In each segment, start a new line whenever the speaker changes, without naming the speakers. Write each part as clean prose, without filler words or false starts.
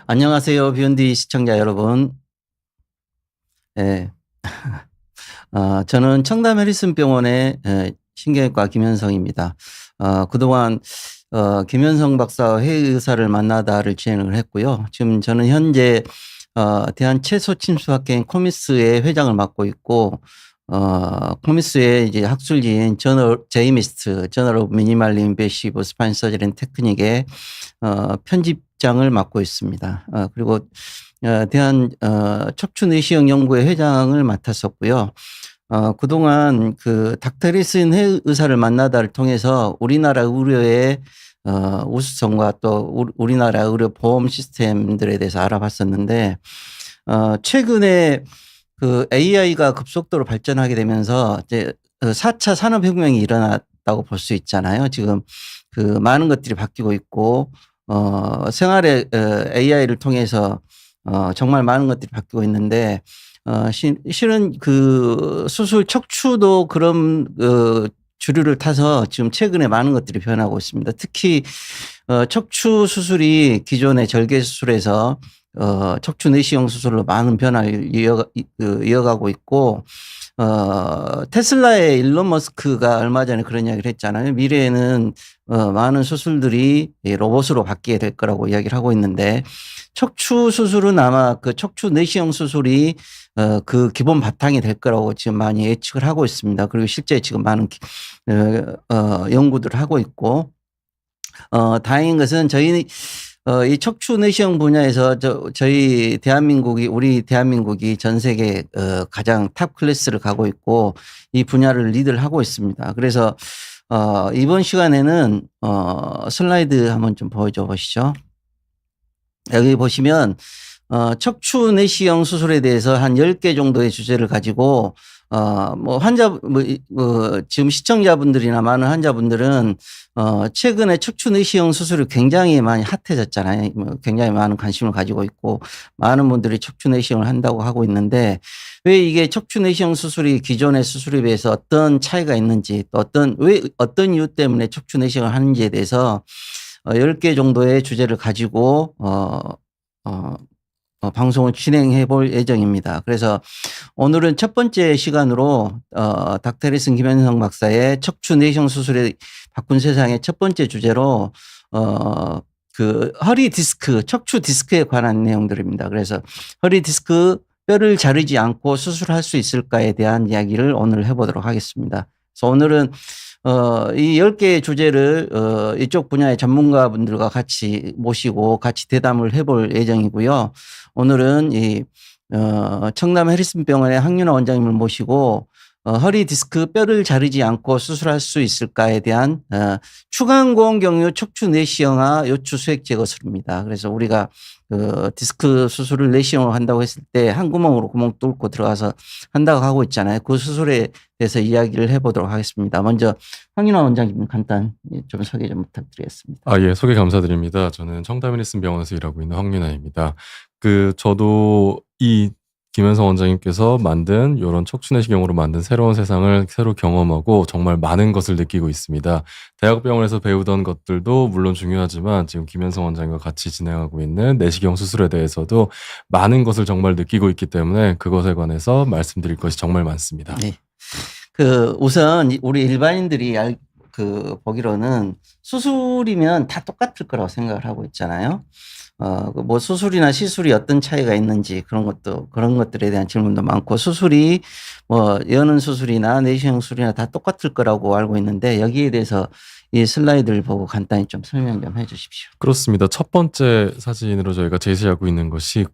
안녕하세요. 뷰언디 시청자 여러분. 예. 저는 청담 해리슨 병원의 신경외과 김현성입니다. 그동안 김현성 박사 회의사를 만나다를 진행을 했고요. 지금 저는 현재 대한 채소 침수학회인 코미스의 회장을 맡고 있고, 코미스의 이제 학술지인 제이미스트 저널 오브 미니멀리 인베시브 스파인 서저리 앤 테크닉의 편집장을 맡고 있습니다. 그리고 대한 척추 내시경 연구회 회장을 맡았었고요. 그동안 그 닥터 해리슨 의사를 만나다를 통해서 우리나라 의료의 우수성과 또 우리나라 의료 보험 시스템들에 대해서 알아봤었는데, 최근에 그 AI가 급속도로 발전하게 되면서 이제 4차 산업혁명이 일어났다고 볼 수 있잖아요. 지금 그 많은 것들이 바뀌고 있고, 생활에 AI를 통해서 정말 많은 것들이 바뀌고 있는데, 실은 그 수술 척추도 그런 주류를 타서 지금 최근에 많은 것들이 변하고 있습니다. 특히 척추 수술이 기존의 절개 수술에서 척추 내시경 수술로 많은 변화를 이어가고 있고, 테슬라의 일론 머스크가 얼마 전에 그런 이야기를 했잖아요. 미래에는 많은 수술들이 로봇으로 바뀌게 될 거라고 이야기를 하고 있는데, 척추 수술은 아마 그 척추 내시경 수술이 그 기본 바탕이 될 거라고 지금 많이 예측을 하고 있습니다. 그리고 실제 지금 많은 연구들을 하고 있고, 다행인 것은 이 척추 내시경 분야에서 저희 우리 대한민국이 전 세계 가장 탑 클래스를 가고 있고, 이 분야를 리드를 하고 있습니다. 그래서 이번 시간에는 슬라이드 한번 좀 보여줘 보시죠. 여기 보시면 척추 내시경 수술에 대해서 한 10개 정도의 주제를 가지고 지금 시청자분들이나 많은 환자분들은 최근에 척추 내시경 수술이 굉장히 많이 핫해졌잖아요. 굉장히 많은 관심을 가지고 있고, 많은 분들이 척추 내시경을 한다고 하고 있는데, 왜 이게 척추 내시경 수술이 기존의 수술에 비해서 어떤 차이가 있는지, 또 어떤 이유 때문에 척추 내시경을 하는지에 대해서 10개 정도의 주제를 가지고 방송을 진행해 볼 예정입니다. 그래서 오늘은 첫 번째 시간으로 닥터 해리슨 김현성 박사의 척추 내시경 수술에 바꾼 세상의 첫 번째 주제로 그 허리 디스크, 척추 디스크에 관한 내용들입니다. 그래서 허리 디스크 뼈를 자르지 않고 수술할 수 있을까에 대한 이야기를 오늘 해보도록 하겠습니다. 그래서 오늘은 이 10개의 주제를 이쪽 분야의 전문가분들과 같이 모시고 같이 대담을 해볼 예정이고요. 오늘은 이 청담 해리슨 병원의 황윤아 원장님을 모시고 허리 디스크 뼈를 자르지 않고 수술할 수 있을까에 대한 추간고온 경유 척추 내시경화 요추 수액 제거술입니다. 그래서 우리가 그 디스크 수술을 내시경으로 한다고 했을 때 한 구멍으로 구멍 뚫고 들어가서 한다고 하고 있잖아요. 그 수술에 대해서 이야기를 해보도록 하겠습니다. 먼저 황윤아 원장님 간단 좀 소개 좀 부탁드리겠습니다.
예, 소개 감사드립니다. 저는 청담 해리슨 병원에서 일하고 있는 황윤아입니다. 저도 이 김현성 원장님께서 만든 이런 척추 내시경으로 만든 새로운 세상을 새로 경험하고 정말 많은 것을 느끼고 있습니다. 대학병원에서 배우던 것들도 물론 중요하지만 지금 김현성 원장님과 같이 진행하고 있는 내시경 수술에 대해서도 많은 것을 정말 느끼고 있기 때문에 그것에 관해서 말씀드릴 것이 정말 많습니다.
네. 우선 우리 일반인들이 보기로는 수술이면 다 똑같을 거라고 생각을 하고 있잖아요. 뭐 수술이나 시술이 어떤 차이가 있는지 그런 것들에 대한 질문도 많고, 수술이 뭐 여는 수술이나 내시경 수술이나 다 똑같을 거라고 알고 있는데, 여기에 대해서 이 슬라이드를 보고 간단히 좀 설명 좀 해 주십시오.
그렇습니다. 첫 번째 사진으로 저희가 제시하고 있는 것이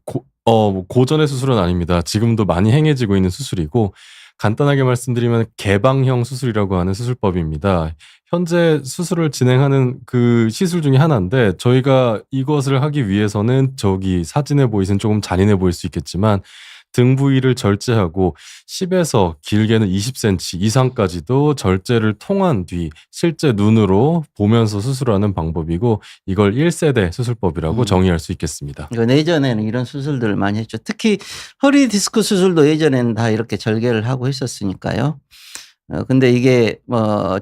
고전의 수술은 아닙니다. 지금도 많이 행해지고 있는 수술이고, 간단하게 말씀드리면 개방형 수술이라고 하는 수술법입니다. 현재 수술을 진행하는 그 시술 중에 하나인데, 저희가 이것을 하기 위해서는 저기 사진에 보이신 조금 잔인해 보일 수 있겠지만 등 부위를 절제하고 10에서 길게는 20cm 이상까지도 절제를 통한 뒤 실제 눈으로 보면서 수술하는 방법이고, 이걸 1세대 수술법이라고 정의할 수 있겠습니다.
이건 예전에는 이런 수술들을 많이 했죠. 특히 허리 디스크 수술도 예전에는 다 이렇게 절개를 하고 했었으니까요. 근데 이게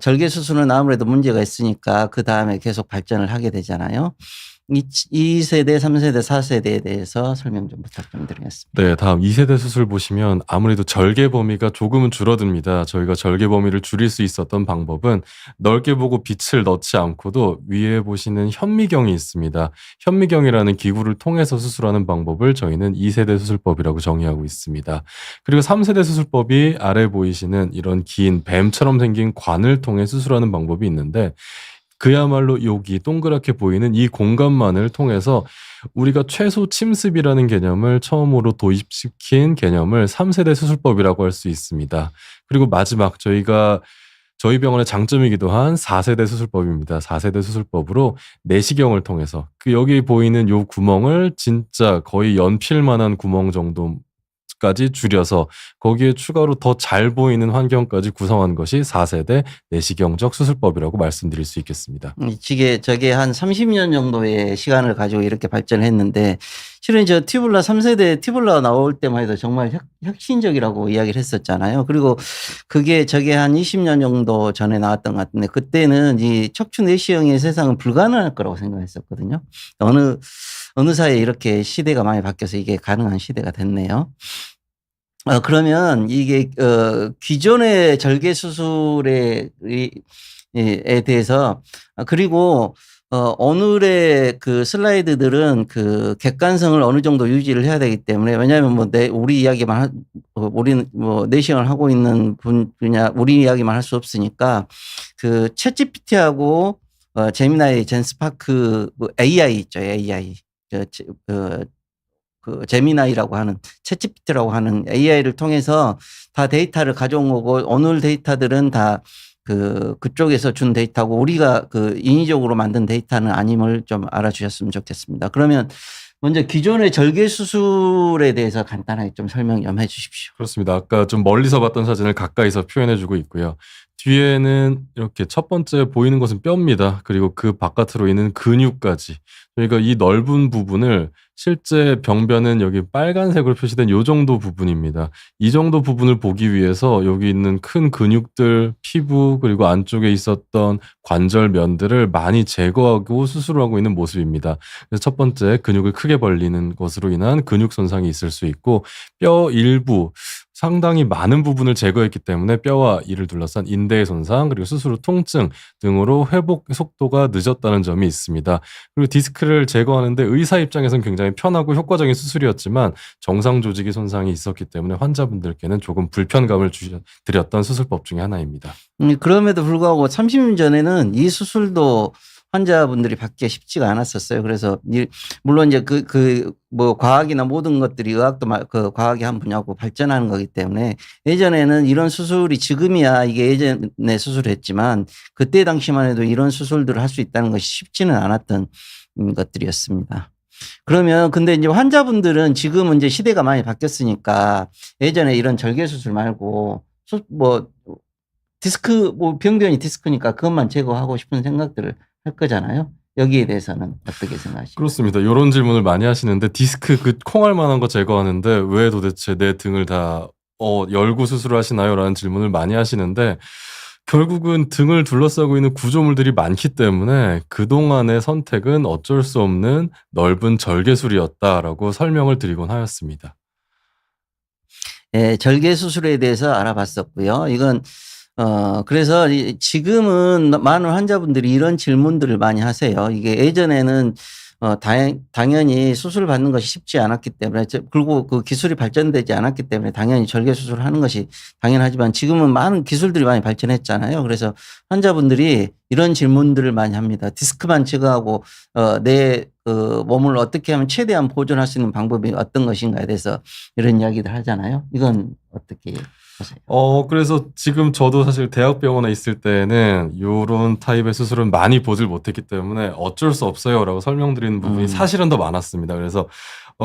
절개 수술은 아무래도 문제가 있으니까 그 다음에 계속 발전을 하게 되잖아요. 2세대, 3세대, 4세대에 대해서 설명 좀 부탁 좀 드리겠습니다.
네, 다음 2세대 수술 보시면 아무래도 절개 범위가 조금은 줄어듭니다. 저희가 절개 범위를 줄일 수 있었던 방법은 넓게 보고 빛을 넣지 않고도 위에 보시는 현미경이 있습니다. 현미경이라는 기구를 통해서 수술하는 방법을 저희는 2세대 수술법이라고 정의하고 있습니다. 그리고 3세대 수술법이 아래 보이시는 이런 긴 뱀처럼 생긴 관을 통해 수술하는 방법이 있는데 그야말로 여기 동그랗게 보이는 이 공간만을 통해서 우리가 최소 침습이라는 개념을 처음으로 도입시킨 개념을 3세대 수술법이라고 할 수 있습니다. 그리고 마지막 저희 병원의 장점이기도 한 4세대 수술법입니다. 4세대 수술법으로 내시경을 통해서 여기 보이는 요 구멍을 진짜 거의 연필만한 구멍 정도까지 줄여서 거기에 추가로 더 잘 보이는 환경까지 구성한 것이 4세대 내시경적 수술법이라고 말씀드릴 수 있겠습니다.
저게 한 30년 정도의 시간을 가지고 이렇게 발전했는데 실은 저 튜블라 3세대 튜블라 나올 때만 해도 정말 혁신적이라고 이야기를 했었잖아요. 그리고 저게 한 20년 정도 전에 나왔던 것 같은데 그때는 이 척추 내시경의 세상은 불가능할 거라고 생각했었거든요. 어느 사이에 이렇게 시대가 많이 바뀌어서 이게 가능한 시대가 됐네요. 그러면 이게 기존의 절개 수술에 대해서 그리고 오늘의 그 슬라이드들은 그 객관성을 어느 정도 유지를 해야 되기 때문에 왜냐하면 우리 이야기만 우리는 내시경을 하고 있는 분이냐 우리 이야기만 할 수 없으니까 그 챗GPT하고 제미나이 젠스파크 AI 있죠 AI 그 제미나이라고 하는 챗GPT라고 하는 AI를 통해서 다 데이터를 가져온 거고 오늘 데이터들은 다 그쪽에서 준 데이터고 우리가 인위적으로 만든 데이터는 아님을 좀 알아주셨으면 좋겠습니다. 그러면 먼저 기존의 절개 수술에 대해서 간단하게 좀 설명 좀 해 주십시오.
그렇습니다. 아까 좀 멀리서 봤던 사진을 가까이서 표현해 주고 있고요. 뒤에는 이렇게 첫 번째 보이는 것은 뼈입니다. 그리고 그 바깥으로 있는 근육까지. 저희가 이 넓은 부분을 실제 병변은 여기 빨간색으로 표시된 요 정도 부분입니다. 이 정도 부분을 보기 위해서 여기 있는 큰 근육들, 피부 그리고 안쪽에 있었던 관절면들을 많이 제거하고 수술을 하고 있는 모습입니다. 그래서 첫 번째 근육을 크게 벌리는 것으로 인한 근육 손상이 있을 수 있고 뼈 일부 상당히 많은 부분을 제거했기 때문에 뼈와 이를 둘러싼 인대의 손상 그리고 수술 후 통증 등으로 회복 속도가 늦었다는 점이 있습니다. 그리고 디스크를 제거하는데 의사 입장에서는 굉장히 편하고 효과적인 수술이었지만 정상 조직의 손상이 있었기 때문에 환자분들께는 조금 불편감을 드렸던 수술법 중에 하나입니다.
그럼에도 불구하고 30년 전에는 이 수술도 환자분들이 받기 쉽지가 않았었어요. 그래서 물론 이제 과학이나 모든 것들이 의학도 과학의 한 분야고 발전하는 거기 때문에 예전에는 이런 수술이 지금이야 이게 예전에 수술했지만 그때 당시만 해도 이런 수술들을 할 수 있다는 것이 쉽지는 않았던 것들이었습니다. 그러면 근데 이제 환자분들은 지금은 이제 시대가 많이 바뀌었으니까 예전에 이런 절개 수술 말고 디스크 병변이 디스크니까 그것만 제거하고 싶은 생각들을 할 거잖아요. 여기에 대해서는 어떻게 생각하십니까?
그렇습니다. 이런 질문을 많이 하시는데 디스크 그 콩알 만한 거 제거하는데 왜 도대체 내 등을 다 열고 수술을 하시나요? 라는 질문을 많이 하시는데 결국은 등을 둘러싸고 있는 구조물들이 많기 때문에 그동안의 선택은 어쩔 수 없는 넓은 절개술이었다라고 설명을 드리곤 하였습니다.
예, 절개 수술에 대해서 알아봤었고요. 이건 그래서 지금은 많은 환자분들이 이런 질문들을 많이 하세요. 이게 예전에는 당연히 수술 받는 것이 쉽지 않았기 때문에 그리고 그 기술이 발전되지 않았기 때문에 당연히 절개 수술을 하는 것이 당연하지만 지금은 많은 기술들이 많이 발전했잖아요. 그래서 환자분들이 이런 질문들을 많이 합니다. 디스크만 제거하고 내 몸을 어떻게 하면 최대한 보존할 수 있는 방법이 어떤 것인가에 대해서 이런 이야기들 하잖아요. 이건 어떻게 보세요?
그래서 지금 저도 사실 대학병원에 있을 때는 요런 타입의 수술은 많이 보질 못했기 때문에 어쩔 수 없어요라고 설명드리는 부분이 사실은 더 많았습니다. 그래서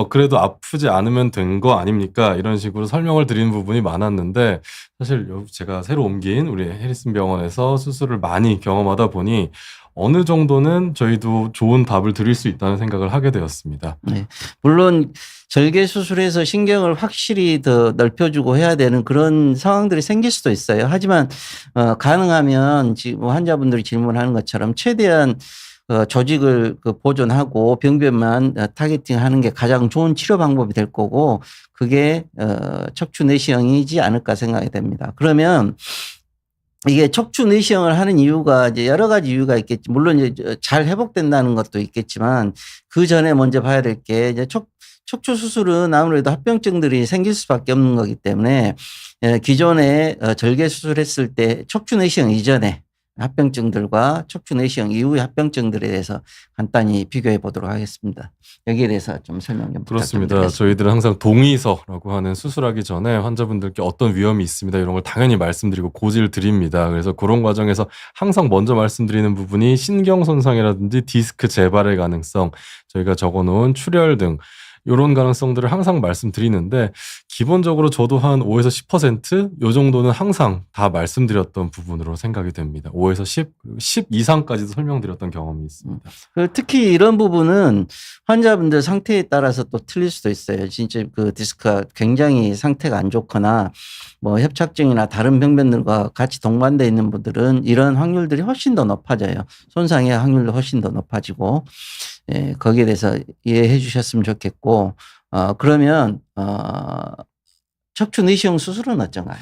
그래도 아프지 않으면 된 거 아닙니까? 이런 식으로 설명을 드리는 부분이 많았는데 사실 제가 새로 옮긴 우리 해리슨 병원에서 수술을 많이 경험하다 보니 어느 정도는 저희도 좋은 답을 드릴 수 있다는 생각을 하게 되었습니다.
네. 물론 절개 수술에서 신경을 확실히 더 넓혀주고 해야 되는 그런 상황들이 생길 수도 있어요. 하지만 가능하면 지금 환자분들이 질문하는 것처럼 최대한 조직을 보존하고 병변만 타겟팅하는 게 가장 좋은 치료 방법이 될 거고 그게 척추 내시경이지 않을까 생각이 됩니다. 그러면 이게 척추 내시경을 하는 이유가 이제 여러 가지 이유가 있겠지. 물론 이제 잘 회복된다는 것도 있겠지만 그 전에 먼저 봐야 될 게 이제 척추 수술은 아무래도 합병증들이 생길 수밖에 없는 거기 때문에 기존에 절개 수술했을 때 척추 내시경 이전에 합병증들과 척추 내시경 이후의 합병증들에 대해서 간단히 비교해 보도록 하겠습니다. 여기에 대해서 좀 설명 좀
그렇습니다.
부탁드리겠습니다.
저희들은 항상 동의서라고 하는 수술하기 전에 환자분들께 어떤 위험이 있습니다. 이런 걸 당연히 말씀드리고 고지를 드립니다. 그래서 그런 과정에서 항상 먼저 말씀드리는 부분이 신경 손상이라든지 디스크 재발의 가능성, 저희가 적어놓은 출혈 등 이런 가능성들을 항상 말씀드리는데 기본적으로 저도 한 5에서 10%요 정도는 항상 다 말씀드렸던 부분으로 생각이 됩니다. 5에서 10, 그리고 10 이상까지도 설명드렸던 경험이 있습니다.
특히 이런 부분은 환자분들 상태에 따라서 또 틀릴 수도 있어요. 진짜 그 디스크가 굉장히 상태가 안 좋거나 뭐 협착증이나 다른 병변들과 같이 동반되어 있는 분들은 이런 확률들이 훨씬 더 높아져요. 손상의 확률도 훨씬 더 높아지고 거기에 대해서 이해해 주셨으면 좋겠고 그러면 척추 내시경 수술은 어떤가요?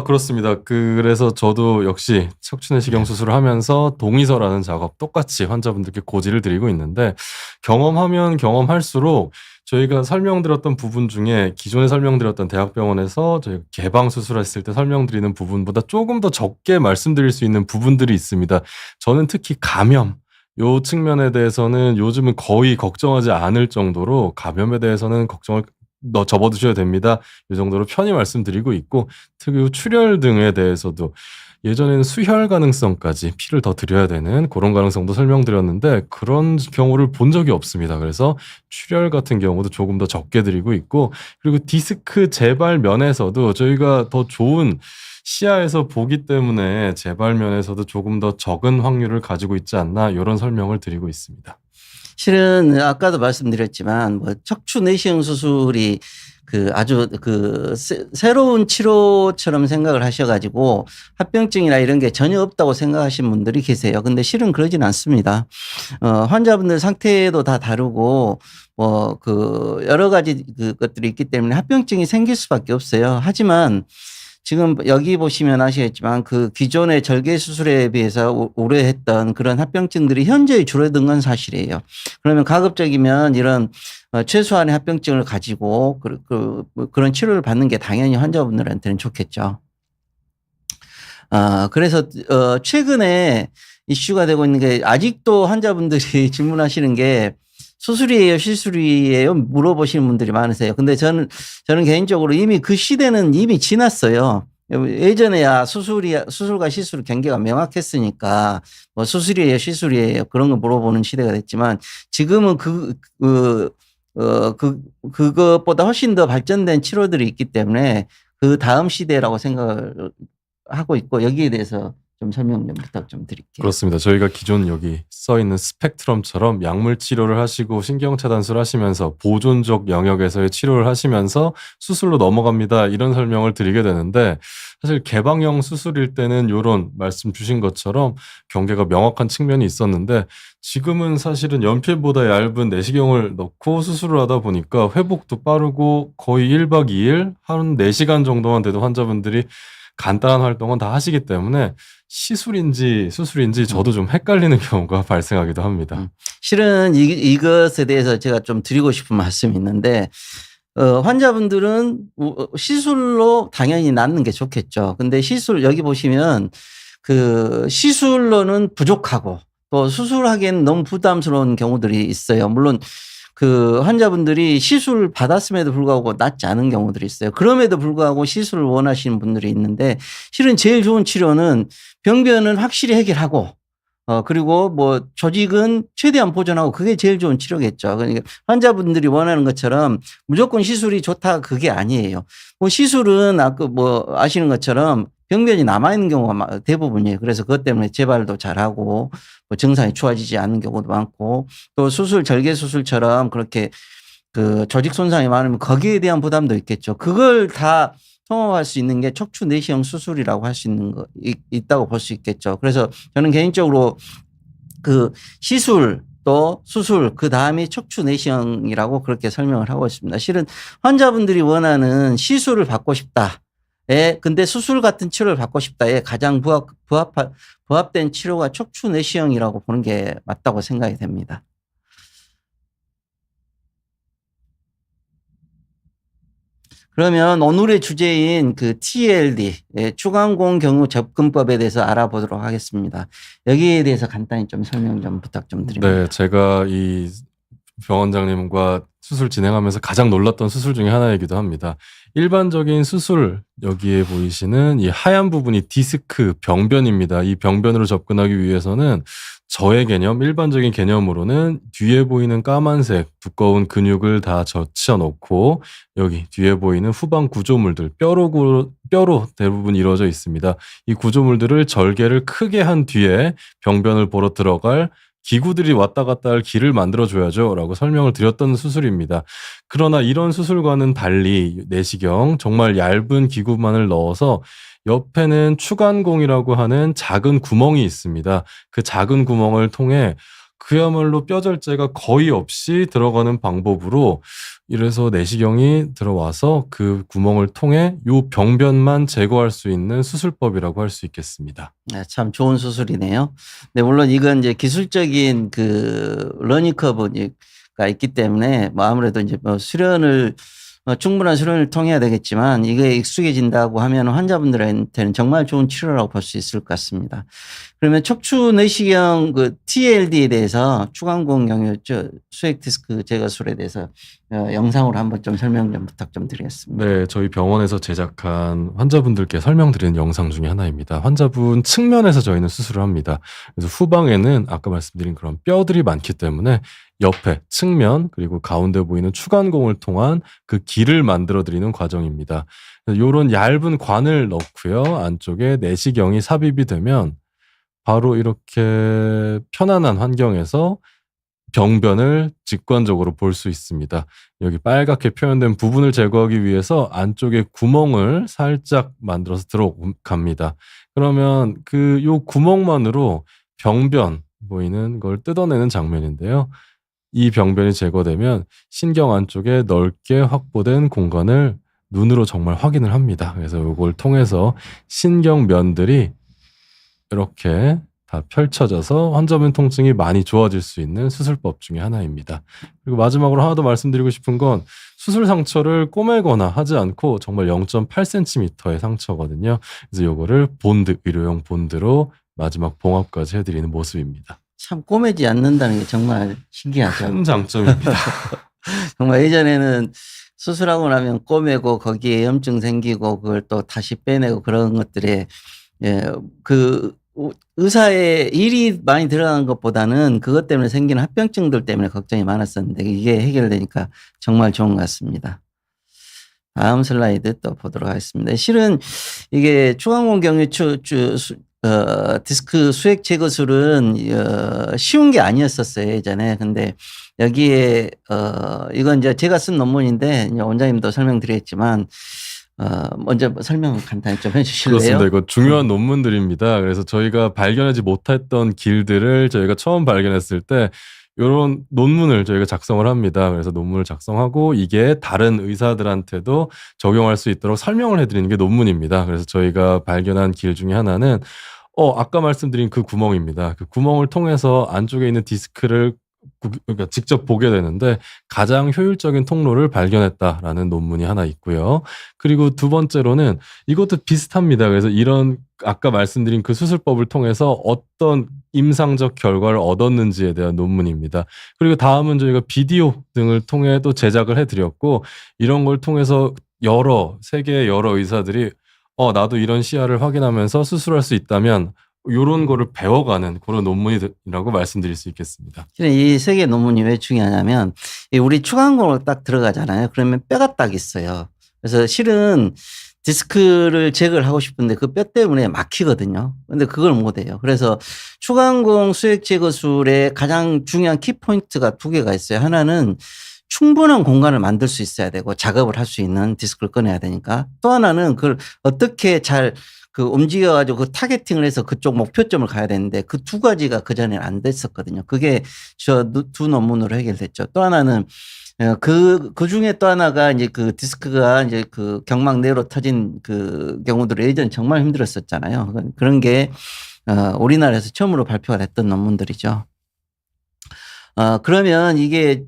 그렇습니다. 그래서 저도 역시 척추 내시경 수술을 하면서 동의서라는 작업 똑같이 환자분들께 고지를 드리고 있는데 경험하면 경험할수록 저희가 설명드렸던 부분 중에 기존에 설명드렸던 대학병원에서 저희가 개방 수술했을 때 설명드리는 부분보다 조금 더 적게 말씀드릴 수 있는 부분들이 있습니다. 저는 특히 감염 요 측면에 대해서는 요즘은 거의 걱정하지 않을 정도로 감염에 대해서는 걱정을 접어두셔야 됩니다. 이 정도로 편히 말씀드리고 있고 특히 출혈 등에 대해서도 예전에는 수혈 가능성까지 피를 더 드려야 되는 그런 가능성도 설명드렸는데 그런 경우를 본 적이 없습니다. 그래서 출혈 같은 경우도 조금 더 적게 드리고 있고 그리고 디스크 재발 면에서도 저희가 더 좋은 시야에서 보기 때문에 재발 면에서도 조금 더 적은 확률을 가지고 있지 않나 이런 설명을 드리고 있습니다.
실은 아까도 말씀드렸지만 뭐 척추 내시경 수술이 아주 새로운 치료처럼 생각을 하셔가지고 합병증이나 이런 게 전혀 없다고 생각하시는 분들이 계세요. 근데 실은 그러진 않습니다. 환자분들 상태도 다 다르고 뭐 여러 가지 것들이 있기 때문에 합병증이 생길 수밖에 없어요. 하지만 지금 여기 보시면 아시겠지만 기존의 절개 수술에 비해서 오래 했던 그런 합병증들이 현저히 줄어든 건 사실이에요. 그러면 가급적이면 이런 최소한의 합병증을 가지고 그런 치료를 받는 게 당연히 환자분들한테는 좋겠죠. 그래서 최근에 이슈가 되고 있는 게 아직도 환자분들이 질문하시는 게 수술이에요, 시술이에요? 물어보시는 분들이 많으세요. 근데 저는 개인적으로 이미 그 시대는 이미 지났어요. 예전에야 수술과 시술 경계가 명확했으니까 뭐 수술이에요, 시술이에요? 그런 거 물어보는 시대가 됐지만 지금은 그것보다 훨씬 더 발전된 치료들이 있기 때문에 그 다음 시대라고 생각을 하고 있고 여기에 대해서 좀 설명 좀 부탁 좀 드릴게요.
그렇습니다. 저희가 기존 여기 써 있는 스펙트럼처럼 약물 치료를 하시고 신경 차단술 하시면서 보존적 영역에서의 치료를 하시면서 수술로 넘어갑니다. 이런 설명을 드리게 되는데 사실 개방형 수술일 때는 이런 말씀 주신 것처럼 경계가 명확한 측면이 있었는데 지금은 사실은 연필보다 얇은 내시경을 넣고 수술을 하다 보니까 회복도 빠르고 거의 1박 2일 한 4시간 정도만 돼도 환자분들이 간단한 활동은 다 하시기 때문에 시술인지 수술인지 저도 좀 헷갈리는 경우가 발생하기도 합니다.
실은 이것에 대해서 제가 좀 드리고 싶은 말씀이 있는데 환자분들은 시술로 당연히 낫는 게 좋겠죠. 근데 여기 보시면 시술로는 부족하고 또 수술하기에는 너무 부담스러운 경우들이 있어요. 물론 환자분들이 시술 받았음에도 불구하고 낫지 않은 경우들이 있어요. 그럼에도 불구하고 시술을 원하시는 분들이 있는데 실은 제일 좋은 치료는 병변은 확실히 해결하고 그리고 뭐 조직은 최대한 보존하고 그게 제일 좋은 치료겠죠. 그러니까 환자분들이 원하는 것처럼 무조건 시술이 좋다 그게 아니에요. 뭐 시술은 아까 뭐 아시는 것처럼 병변이 남아있는 경우가 대부분이에요. 그래서 그것 때문에 재발도 잘하고 뭐 증상이 좋아지지 않는 경우도 많고 또 절개 수술처럼 그렇게 조직 손상이 많으면 거기에 대한 부담도 있겠죠. 그걸 다 통합할 수 있는 게 척추 내시경 수술이라고 할 수 있는 거 있다고 볼 수 있겠죠. 그래서 저는 개인적으로 그 시술 또 수술 그 다음이 척추 내시경이라고 그렇게 설명을 하고 있습니다. 실은 환자분들이 원하는 시술을 받고 싶다. 근데 수술 같은 치료를 받고 싶다에 가장 부합된 치료가 척추 내시경이라고 보는 게 맞다고 생각이 됩니다. 그러면 오늘의 주제인 그 TLD, 추간공 경우 접근법에 대해서 알아보도록 하겠습니다. 여기에 대해서 간단히 좀 설명 좀 부탁 좀 드립니다.
네, 제가 이 병원장님과 수술 진행하면서 가장 놀랐던 수술 중에 하나이기도 합니다. 일반적인 수술, 여기에 보이시는 이 하얀 부분이 디스크 병변입니다. 이 병변으로 접근하기 위해서는 저의 개념, 일반적인 개념으로는 뒤에 보이는 까만색 두꺼운 근육을 다 젖혀 놓고 여기 뒤에 보이는 후방 구조물들, 뼈로 대부분 이루어져 있습니다. 이 구조물들을 절개를 크게 한 뒤에 병변을 보러 들어갈 기구들이 왔다 갔다 할 길을 만들어줘야죠 라고 설명을 드렸던 수술입니다. 그러나 이런 수술과는 달리 내시경 정말 얇은 기구만을 넣어서 옆에는 추간공이라고 하는 작은 구멍이 있습니다. 그 작은 구멍을 통해 그야말로 뼈절제가 거의 없이 들어가는 방법으로 이래서 내시경이 들어와서 그 구멍을 통해 요 병변만 제거할 수 있는 수술법이라고 할 수 있겠습니다.
네, 참 좋은 수술이네요. 네, 물론 이건 이제 기술적인 그 러닝 커브가 있기 때문에 뭐 아무래도 이제 뭐 충분한 수련을 통해야 되겠지만 이게 익숙해진다고 하면 환자분들한테는 정말 좋은 치료라고 볼 수 있을 것 같습니다. 그러면 척추 내시경 그 TLD에 대해서 추간공 경유 수액 디스크 제거술에 대해서 영상으로 한번 좀 설명 좀 부탁 좀 드리겠습니다.
네, 저희 병원에서 제작한 환자분들께 설명드리는 영상 중에 하나입니다. 환자분 측면에서 저희는 수술을 합니다. 그래서 후방에는 아까 말씀드린 그런 뼈들이 많기 때문에 옆에 측면 그리고 가운데 보이는 추간공을 통한 그 길을 만들어 드리는 과정입니다. 이런 얇은 관을 넣고요. 안쪽에 내시경이 삽입이 되면 바로 이렇게 편안한 환경에서 병변을 직관적으로 볼 수 있습니다. 여기 빨갛게 표현된 부분을 제거하기 위해서 안쪽에 구멍을 살짝 만들어서 들어갑니다. 그러면 요 구멍만으로 병변 보이는 걸 뜯어내는 장면인데요. 이 병변이 제거되면 신경 안쪽에 넓게 확보된 공간을 눈으로 정말 확인을 합니다. 그래서 이걸 통해서 신경면들이 이렇게 다 펼쳐져서 환자분 통증이 많이 좋아질 수 있는 수술법 중에 하나입니다. 그리고 마지막으로 하나 더 말씀드리고 싶은 건 수술 상처를 꼬매거나 하지 않고 정말 0.8cm의 상처거든요. 그래서 이거를 의료용 본드로 마지막 봉합까지 해드리는 모습입니다.
참 꼬매지 않는다는 게 정말 신기하죠.
큰 장점입니다.
정말 예전에는 수술하고 나면 꼬매고 거기에 염증 생기고 그걸 또 다시 빼내고 그런 것들에 그 의사의 일이 많이 들어간 것보다는 그것 때문에 생기는 합병증들 때문에 걱정이 많았었는데 이게 해결되니까 정말 좋은 것 같습니다. 다음 슬라이드 또 보도록 하겠습니다. 실은 이게 추간공 경유 디스크 수액 제거술은 쉬운 게 아니었었어요 예전에. 근데 여기에 이건 이제 제가 쓴 논문인데 이제 원장님도 설명드렸지만 먼저 설명을 간단히 좀 해주실래요?
그렇습니다. 이거 중요한 논문들입니다. 그래서 저희가 발견하지 못했던 길들을 저희가 처음 발견했을 때 이런 논문을 저희가 작성을 합니다. 그래서 논문을 작성하고 이게 다른 의사들한테도 적용할 수 있도록 설명을 해드리는 게 논문입니다. 그래서 저희가 발견한 길 중에 하나는 아까 말씀드린 그 구멍입니다. 그 구멍을 통해서 안쪽에 있는 디스크를 그러니까 직접 보게 되는데 가장 효율적인 통로를 발견했다라는 논문이 하나 있고요. 그리고 두 번째로는 이것도 비슷합니다. 그래서 이런 아까 말씀드린 그 수술법을 통해서 어떤 임상적 결과를 얻었는지에 대한 논문입니다. 그리고 다음은 저희가 비디오 등을 통해 또 제작을 해드렸고 이런 걸 통해서 세계의 여러 의사들이 나도 이런 시야를 확인하면서 수술할 수 있다면 이런 거를 배워가는 그런 논문이라고 말씀드릴 수 있겠습니다.
이 세 개 논문이 왜 중요하냐면 우리 추간공으로 딱 들어가잖아요. 그러면 뼈가 딱 있어요. 그래서 실은 디스크를 제거를 하고 싶은데 그 뼈 때문에 막히거든요. 근데 그걸 못 해요. 그래서 추간공 수액 제거술의 가장 중요한 키포인트가 두 개가 있어요. 하나는 충분한 공간을 만들 수 있어야 되고 작업을 할 수 있는 디스크를 꺼내야 되니까. 또 하나는 그걸 어떻게 잘 그 움직여 가지고 그 타겟팅을 해서 그쪽 목표점을 가야 되는데 그 두 가지가 그전에는 안 됐었거든요. 그게 저 두 논문으로 해결됐죠. 또 하나는 그중에 또 하나가 이제 그 디스크가 이제 그 경막 내로 터진 그 경우들은 예전에 정말 힘들었었잖아요. 그런 게 우리나라에서 처음으로 발표가 됐던 논문들이죠. 그러면 이게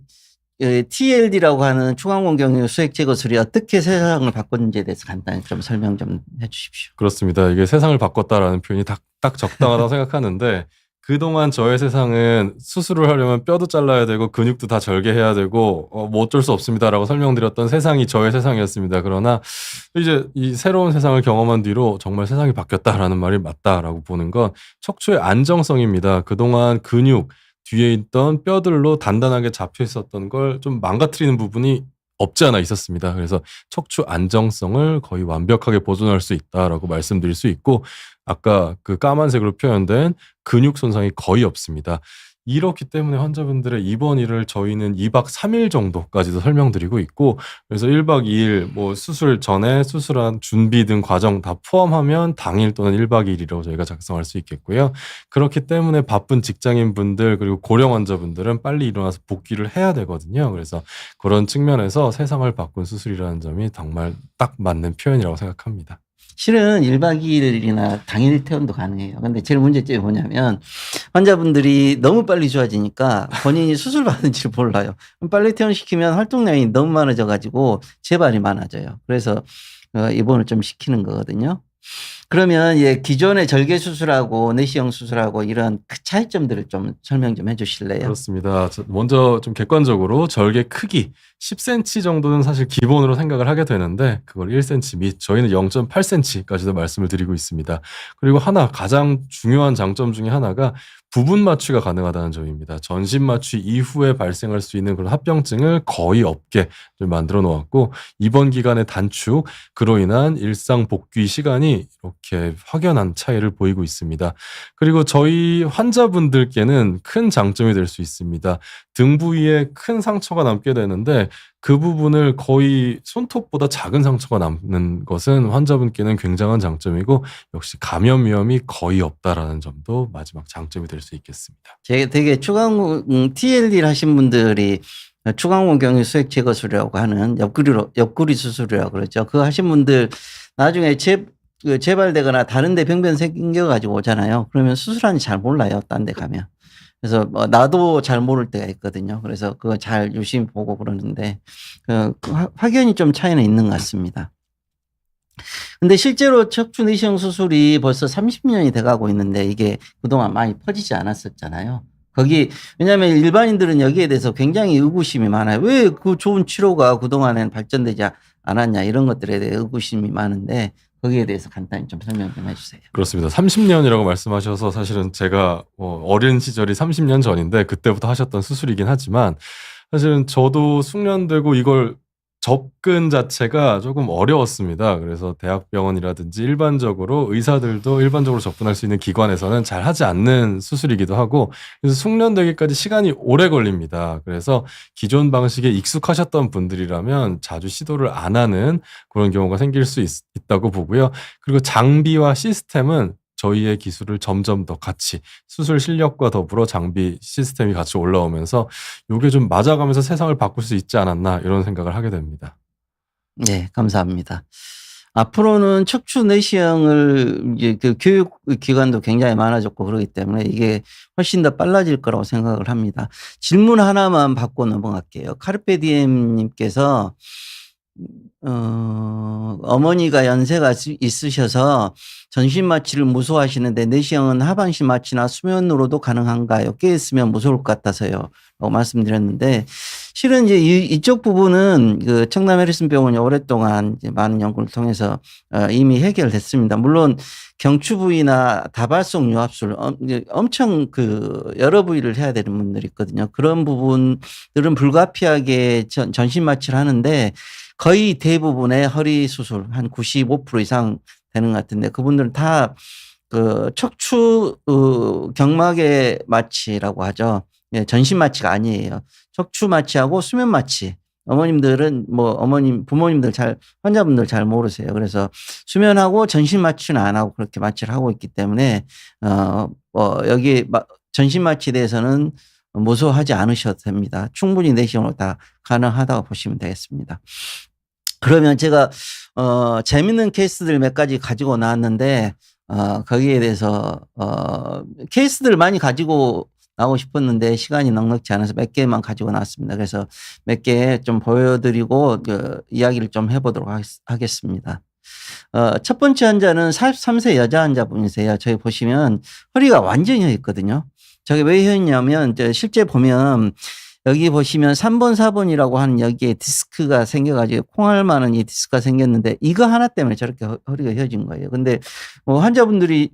TLD라고 하는 추간공 경유 수액 제거술이 어떻게 세상을 바꿨는지에 대해서 간단히 좀 설명 좀 해 주십시오.
그렇습니다. 이게 세상을 바꿨다라는 표현이 딱 적당하다고 생각하는데 그동안 저의 세상은 수술을 하려면 뼈도 잘라야 되고 근육도 다 절개해야 되고 뭐 어쩔 수 없습니다라고 설명드렸던 세상이 저의 세상이었습니다. 그러나 이제 이 새로운 세상을 경험한 뒤로 정말 세상이 바뀌었다라는 말이 맞다라고 보는 건 척추의 안정성입니다. 그동안 근육 뒤에 있던 뼈들로 단단하게 잡혀 있었던 걸 좀 망가뜨리는 부분이 없지 않아 있었습니다. 그래서 척추 안정성을 거의 완벽하게 보존할 수 있다라고 말씀드릴 수 있고 아까 그 까만색으로 표현된 근육 손상이 거의 없습니다. 이렇기 때문에 환자분들의 입원일을 저희는 2박 3일 정도까지도 설명드리고 있고 그래서 1박 2일 뭐 수술 전에 수술한 준비 등 과정 다 포함하면 당일 또는 1박 2일이라고 저희가 작성할 수 있겠고요. 그렇기 때문에 바쁜 직장인분들 그리고 고령 환자분들은 빨리 일어나서 복귀를 해야 되거든요. 그래서 그런 측면에서 세상을 바꾼 수술이라는 점이 정말 딱 맞는 표현이라고 생각합니다.
실은 1박 2일이나 당일 퇴원도 가능해요. 근데 제일 문제점이 뭐냐면 환자분들이 너무 빨리 좋아지니까 본인이 수술 받은지를 몰라요. 빨리 퇴원시키면 활동량이 너무 많아져 가지고 재발이 많아져요. 그래서 입원을 좀 시키는 거거든요. 그러면 기존의 절개 수술하고 내시경 수술하고 이런 그 차이점들을 좀 설명 좀 해 주실래요?
그렇습니다. 먼저 좀 객관적으로 절개 크기 10cm 정도는 사실 기본으로 생각을 하게 되는데 그걸 1cm 및 저희는 0.8cm까지도 말씀을 드리고 있습니다. 그리고 가장 중요한 장점 중에 하나가 부분 마취가 가능하다는 점입니다. 전신 마취 이후에 발생할 수 있는 그런 합병증을 거의 없게 좀 만들어 놓았고 입원 기간의 단축, 그로 인한 일상 복귀 시간이 이렇게 확연한 차이를 보이고 있습니다. 그리고 저희 환자분들께는 큰 장점이 될 수 있습니다. 등 부위에 큰 상처가 남게 되는데 그 부분을 거의 손톱보다 작은 상처가 남는 것은 환자분께는 굉장한 장점이고 역시 감염 위험이 거의 없다라는 점도 마지막 장점이 될 수 있겠습니다.
되게 추간공 TLD를 하신 분들이 추간공 경유 수액 제거술이라고 하는 옆구리 수술이라고 그러죠. 그거 하신 분들 나중에 재발되거나 다른 데 병변 생겨 가지고 오잖아요. 그러면 수술하는지 잘 몰라요. 딴 데 가면. 그래서 나도 잘 모를 때가 있거든요. 그래서 그거 잘 유심히 보고 그러는데 확연히 좀 차이는 있는 것 같습니다. 근데 실제로 척추 내시경 수술이 벌써 30년이 돼 가고 있는데 이게 그동안 많이 퍼지지 않았었잖아요. 왜냐하면 일반인들은 여기에 대해서 굉장히 의구심이 많아요. 왜 그 좋은 치료가 그동안엔 발전되지 않았냐 이런 것들에 대해 의구심이 많은데 거기에 대해서 간단히 좀 설명 좀 해 주세요.
그렇습니다. 30년이라고 말씀하셔서 사실은 제가 어린 시절이 30년 전인데 그때부터 하셨던 수술이긴 하지만 사실은 저도 숙련되고 이걸 접근 자체가 조금 어려웠습니다. 그래서 대학병원이라든지 의사들도 일반적으로 접근할 수 있는 기관에서는 잘 하지 않는 수술이기도 하고 그래서 숙련되기까지 시간이 오래 걸립니다. 그래서 기존 방식에 익숙하셨던 분들이라면 자주 시도를 안 하는 그런 경우가 생길 수 있다고 보고요. 그리고 장비와 시스템은 저희의 기술을 점점 더 같이 수술 실력과 더불어 장비 시스템이 같이 올라오면서 이게 좀 맞아가면서 세상을 바꿀 수 있지 않았나 이런 생각을 하게 됩니다.
네, 감사합니다. 앞으로는 척추 내시경을 이제 그 교육 기관도 굉장히 많아졌고 그러기 때문에 이게 훨씬 더 빨라질 거라고 생각을 합니다. 질문 하나만 받고 넘어갈게요. 카르페디엠 님께서 어머니가 연세가 있으셔서 전신 마취를 무서워하시는데 내시경은 하반신 마취나 수면으로도 가능한가요? 깨있으면 무서울 것 같아서요. 라고 말씀드렸는데 실은 이제 이쪽 부분은 그 청남 해리슨 병원이 오랫동안 이제 많은 연구를 통해서 이미 해결됐습니다. 물론 경추 부위나 다발성 유압술 엄청 여러 부위를 해야 되는 분들이 있거든요. 그런 부분들은 불가피하게 전신 마취를 하는데 거의 대부분의 허리 수술 한 95% 이상 되는 것 같은데 그분들은 다 척추 경막의 마취라고 하죠. 전신 마취가 아니에요. 척추 마취하고 수면 마취 어머님들은 부모님들 환자분들 잘 모르세요. 그래서 수면하고 전신 마취는 안 하고 그렇게 마취를 하고 있기 때문에 여기 전신 마취에 대해서는 무서워하지 않으셔도 됩니다. 충분히 내시경으로 다 가능하다고 보시면 되겠습니다. 그러면 제가 재밌는 케이스들 몇 가지 가지고 나왔는데 거기에 대해서 케이스들 많이 가지고 나오고 싶었는데 시간이 넉넉지 않아서 몇 개만 가지고 나왔습니다. 그래서 몇 개 좀 보여드리고 이야기를 좀 해보도록 하겠습니다. 첫 번째 환자는 43세 여자 환자분이세요. 저기 보시면 허리가 완전히 휘어 있거든요. 저게 왜 휘어 있냐면 실제 보면 여기 보시면 3번, 4번이라고 하는 여기에 디스크가 생겨가지고 콩알만한 이 디스크가 생겼는데 이거 하나 때문에 저렇게 허리가 휘어진 거예요. 근데 환자분들이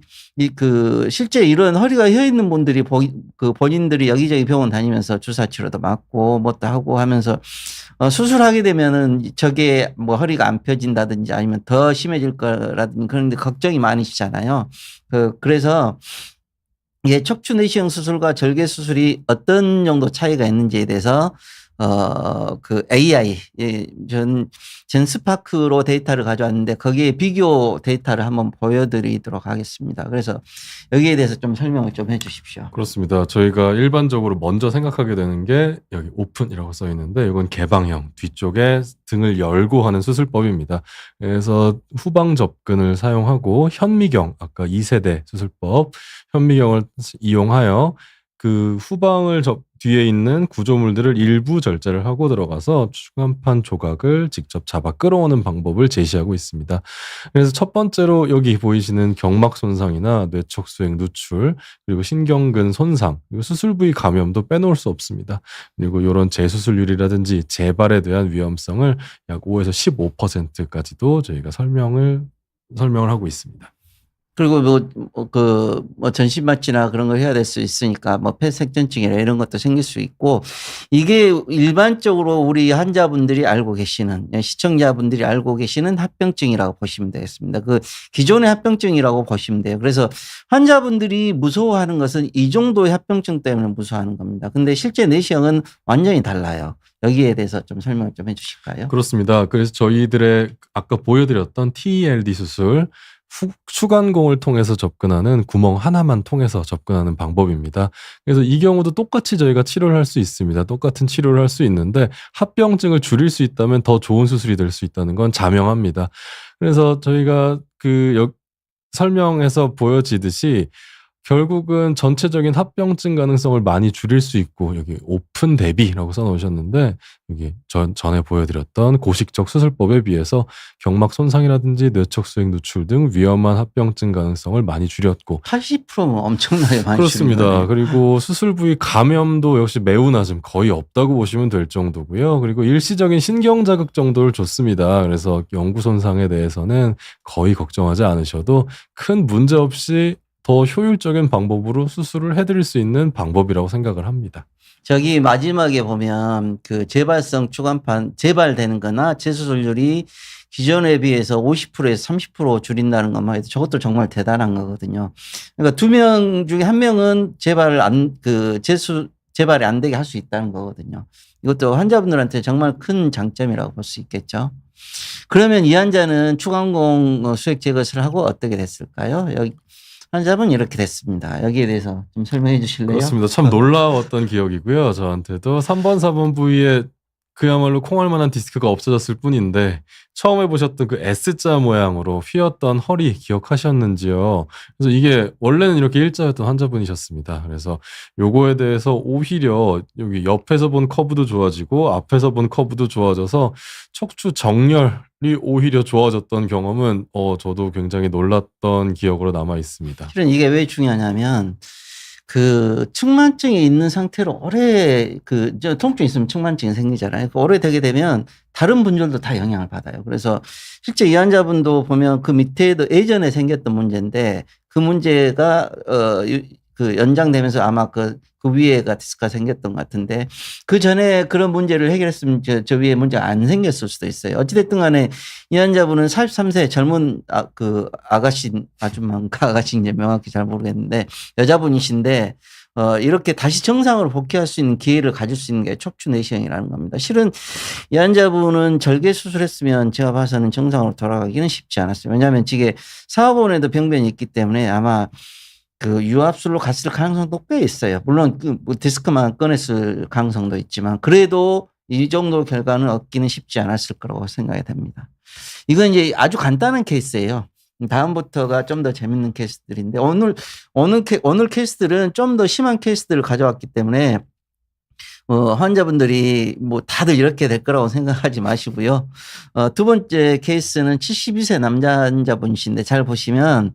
실제 이런 허리가 휘어 있는 분들이 본인들이 여기저기 병원 다니면서 주사 치료도 맞고 뭣도 하고 하면서 수술하게 되면은 저게 허리가 안 펴진다든지 아니면 더 심해질 거라든지 그런데 걱정이 많으시잖아요. 그래서 이게 척추 내시경 수술과 절개 수술이 어떤 정도 차이가 있는지에 대해서 AI 젠스파크로 데이터를 가져왔는데 거기에 비교 데이터를 한번 보여드리도록 하겠습니다. 그래서 여기에 대해서 좀 설명을 좀 해주십시오.
그렇습니다. 저희가 일반적으로 먼저 생각하게 되는 게 여기 오픈이라고 써 있는데 이건 개방형 뒤쪽에 등을 열고 하는 수술법입니다. 그래서 후방 접근을 사용하고 현미경 아까 2세대 수술법 현미경을 이용하여 그 후방을 뒤에 있는 구조물들을 일부 절제를 하고 들어가서 추간판 조각을 직접 잡아 끌어오는 방법을 제시하고 있습니다. 그래서 첫 번째로 여기 보이시는 경막 손상이나 뇌척수액 누출 그리고 신경근 손상 그리고 수술 부위 감염도 빼놓을 수 없습니다. 그리고 이런 재수술률이라든지 재발에 대한 위험성을 약 5에서 15%까지도 저희가 설명을 하고 있습니다.
그리고 전신 마취나 그런 걸 해야 될 수 있으니까 폐색전증이나 이런 것도 생길 수 있고 이게 일반적으로 우리 환자분들이 알고 계시는 시청자분들이 알고 계시는 합병증이라고 보시면 되겠습니다. 그 기존의 합병증이라고 보시면 돼요. 그래서 환자분들이 무서워하는 것은 이 정도의 합병증 때문에 무서워하는 겁니다. 근데 실제 내시경은 완전히 달라요. 여기에 대해서 좀 설명을 좀 해주실까요?
그렇습니다. 그래서 저희들의 아까 보여드렸던 TELD 수술 추간공을 통해서 접근하는 구멍 하나만 통해서 접근하는 방법입니다. 그래서 이 경우도 똑같이 저희가 치료를 할 수 있습니다. 똑같은 치료를 할 수 있는데 합병증을 줄일 수 있다면 더 좋은 수술이 될 수 있다는 건 자명합니다. 그래서 저희가 설명에서 보여지듯이 결국은 전체적인 합병증 가능성을 많이 줄일 수 있고 여기 오픈 대비라고 써놓으셨는데 여기 전에 보여드렸던 고식적 수술법에 비해서 경막 손상이라든지 뇌척수액 누출 등 위험한 합병증 가능성을 많이 줄였고
80%면 엄청나게 많이
그렇습니다. 그리고 수술 부위 감염도 역시 매우 낮음 거의 없다고 보시면 될 정도고요. 그리고 일시적인 신경 자극 정도를 줬습니다. 그래서 연구 손상에 대해서는 거의 걱정하지 않으셔도 큰 문제 없이 더 효율적인 방법으로 수술을 해드릴 수 있는 방법이라고 생각을 합니다.
저기 마지막에 보면 재발성 추간판 재발되는 거나 재수술률이 기존에 비해서 50%에서 30% 줄인다는 것만 해도 저것도 정말 대단한 거거든요. 그러니까 2명 중에 1명은 재발이 안 되게 할 수 있다는 거거든요. 이것도 환자분들한테 정말 큰 장점이라고 볼 수 있겠죠. 그러면 이 환자는 추간공 수액 제거를 하고 어떻게 됐을까요? 여기 환자분 이렇게 됐습니다. 여기에 대해서 좀 설명해 주실래요?
그렇습니다. 참 놀라웠던 기억이고요. 저한테도 3번, 4번 부위에 그야말로 콩알만한 디스크가 없어졌을 뿐인데 처음 해보셨던 그 S자 모양으로 휘었던 허리 기억하셨는지요? 그래서 이게 원래는 이렇게 일자였던 환자분이셨습니다. 그래서 요거에 대해서 오히려 여기 옆에서 본 커브도 좋아지고 앞에서 본 커브도 좋아져서 척추 정렬이 오히려 좋아졌던 경험은 저도 굉장히 놀랐던 기억으로 남아 있습니다.
실은 이게 왜 중요하냐면 측만증이 있는 상태로 오래 통증이 있으면 측만증이 생기잖아요. 오래 되게 되면 다른 분들도 다 영향을 받아요. 그래서 실제 이 환자분도 보면 그 밑에도 예전에 생겼던 문제인데 그 문제가 연장되면서 아마 그 위에가 디스크가 생겼던 것 같은데 그 전에 그런 문제를 해결했으면 저 위에 문제가 안 생겼을 수도 있어요. 어찌됐든 간에 이 환자분은 43세 젊은 아가씨인지 명확히 잘 모르겠는데 여자분이신데 이렇게 다시 정상으로 복귀할 수 있는 기회를 가질 수 있는 게 척추 내시경이라는 겁니다. 실은 이 환자분은 절개 수술했으면 제가 봐서는 정상으로 돌아가기는 쉽지 않았어요. 왜냐하면 이게 사업원에도 병변이 있기 때문에 아마 그 유압술로 갔을 가능성도 꽤 있어요. 물론 뭐 디스크만 꺼냈을 가능성도 있지만 그래도 이 정도 결과는 얻기는 쉽지 않았을 거라고 생각이 됩니다. 이건 이제 아주 간단한 케이스예요. 다음부터가 좀 더 재밌는 케이스들인데 오늘 케이스들은 좀 더 심한 케이스들을 가져왔기 때문에 환자분들이 뭐 다들 이렇게 될 거라고 생각하지 마시고요. 두 번째 케이스는 72세 남자 환자분이신데 잘 보시면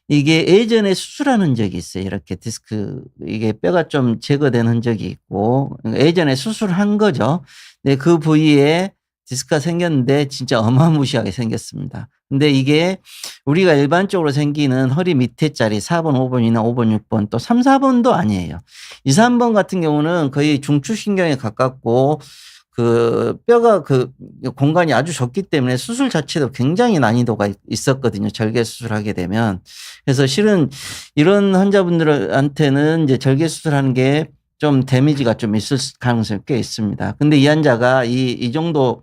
이게 예전에 수술한 흔적이 있어요. 이렇게 디스크 이게 뼈가 좀 제거된 흔적이 있고 예전에 수술한 거죠. 근데 그 부위에 디스크가 생겼는데 진짜 어마무시하게 생겼습니다. 근데 이게 우리가 일반적으로 생기는 허리 밑에 자리 4번, 5번이나 5번, 6번 또 3, 4번도 아니에요. 2, 3번 같은 경우는 거의 중추신경에 가깝고 그 뼈가 그 공간이 아주 좁기 때문에 수술 자체도 굉장히 난이도가 있었거든요. 절개 수술하게 되면. 그래서 실은 이런 환자분들한테는 이제 절개 수술하는 게 좀 데미지가 좀 있을 가능성이 꽤 있습니다. 근데 이 환자가 이 정도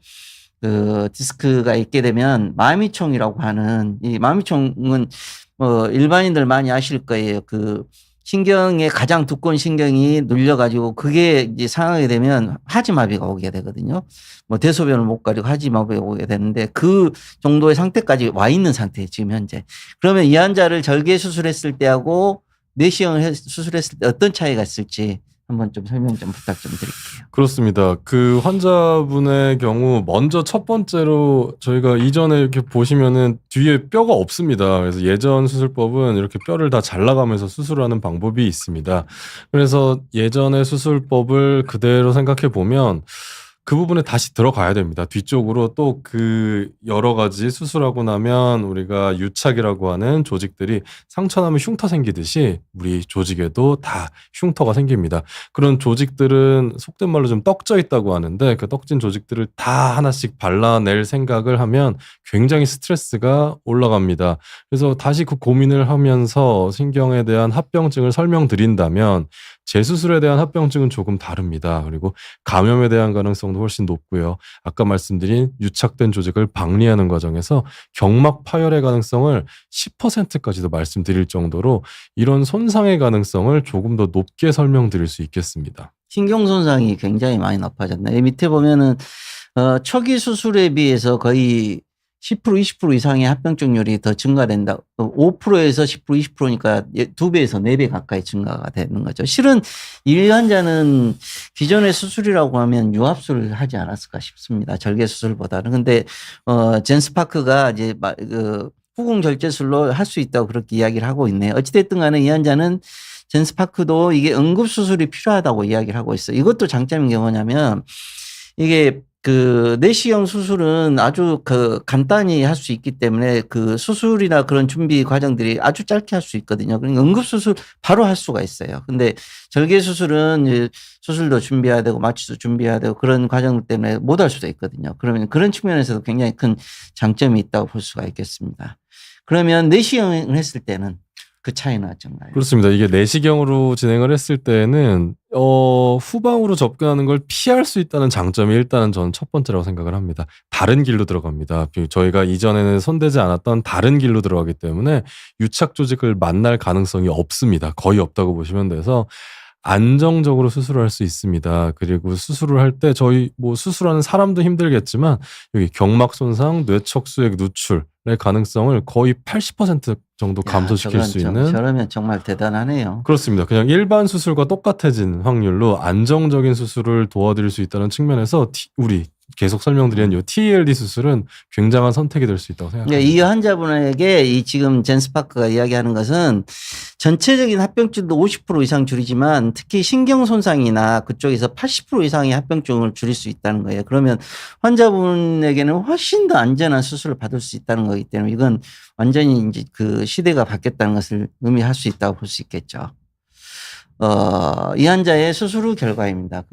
그 디스크가 있게 되면 마미총이라고 하는 이 마미총은 일반인들 많이 아실 거예요. 그 신경의 가장 두꺼운 신경이 눌려가지고 그게 이제 상하게 되면 하지마비가 오게 되거든요. 뭐 대소변을 못 가리고 하지마비가 오게 되는데 그 정도의 상태까지 와 있는 상태예요. 지금 현재. 그러면 이 환자를 절개 수술했을 때하고 내시경을 수술했을 때 어떤 차이가 있을지 한번 좀 설명 좀 부탁 좀 드릴게요.
그렇습니다. 그 환자분의 경우 먼저 첫 번째로 저희가 이전에 이렇게 보시면은 뒤에 뼈가 없습니다. 그래서 예전 수술법은 이렇게 뼈를 다 잘라가면서 수술하는 방법이 있습니다. 그래서 예전의 수술법을 그대로 생각해 보면 그 부분에 다시 들어가야 됩니다. 뒤쪽으로 또 그 여러 가지 수술하고 나면 우리가 유착이라고 하는 조직들이 상처나면 흉터 생기듯이 우리 조직에도 다 흉터가 생깁니다. 그런 조직들은 속된 말로 좀 떡져 있다고 하는데 그 떡진 조직들을 다 하나씩 발라낼 생각을 하면 굉장히 스트레스가 올라갑니다. 그래서 다시 그 고민을 하면서 신경에 대한 합병증을 설명드린다면 재수술에 대한 합병증은 조금 다릅니다. 그리고 감염에 대한 가능성도 훨씬 높고요. 아까 말씀드린 유착된 조직을 박리하는 과정에서 경막 파열의 가능성을 10%까지도 말씀드릴 정도로 이런 손상의 가능성을 조금 더 높게 설명드릴 수 있겠습니다.
신경 손상이 굉장히 많이 높아졌네. 이 밑에 보면은 초기 수술에 비해서 거의 10% 20% 이상의 합병증률이 더 증가된다. 5%에서 10% 20%니까 2배에서 4배 가까이 증가가 되는 거죠. 실은 이 환자는 기존의 수술이라고 하면 유압술을 하지 않았을까 싶습니다. 절개 수술보다는. 근데 젠스파크가 이제 그 후궁 절제술로 할 수 있다고 그렇게 이야기를 하고 있네요. 어찌됐든 간에 이 환자는 젠스파크도 이게 응급수술이 필요하다고 이야기를 하고 있어요. 이것도 장점인 게 뭐냐면 이게 그 내시경 수술은 아주 그 간단히 할 수 있기 때문에 그 수술이나 그런 준비 과정들이 아주 짧게 할 수 있거든요. 그러니까 응급수술 바로 할 수가 있어요. 근데 절개 수술은 이제 수술도 준비해야 되고 마취도 준비해야 되고 그런 과정 때문에 못 할 수도 있거든요. 그러면 그런 측면에서도 굉장히 큰 장점이 있다고 볼 수가 있겠습니다. 그러면 내시경을 했을 때는 그 차이는 어떤가요?
그렇습니다. 이게 내시경으로 진행을 했을 때는 후방으로 접근하는 걸 피할 수 있다는 장점이 일단은 저는 첫 번째라고 생각을 합니다. 다른 길로 들어갑니다. 저희가 이전에는 손대지 않았던 다른 길로 들어가기 때문에 유착 조직을 만날 가능성이 없습니다. 거의 없다고 보시면 돼서 안정적으로 수술을 할 수 있습니다. 그리고 수술을 할 때 저희 뭐 수술하는 사람도 힘들겠지만 여기 경막 손상, 뇌척수액 누출의 가능성을 거의 80% 정도 감소시킬 수 있는.
저러면 정말 대단하네요.
그렇습니다. 그냥 일반 수술과 똑같아진 확률로 안정적인 수술을 도와드릴 수 있다는 측면에서 우리 계속 설명드리는 이 TELD 수술은 굉장한 선택이 될 수 있다고 생각합니다.
이 환자분에게 이 지금 젠스파크가 이야기하는 것은 전체적인 합병증도 50% 이상 줄이지만 특히 신경 손상이나 그쪽에서 80% 이상의 합병증을 줄일 수 있다는 거예요. 그러면 환자분에게는 훨씬 더 안전한 수술을 받을 수 있다는 거기 때문에 이건 완전히 이제 그 시대가 바뀌었다는 것을 의미할 수 있다고 볼 수 있겠죠. 이 환자의 수술 후 결과입니다.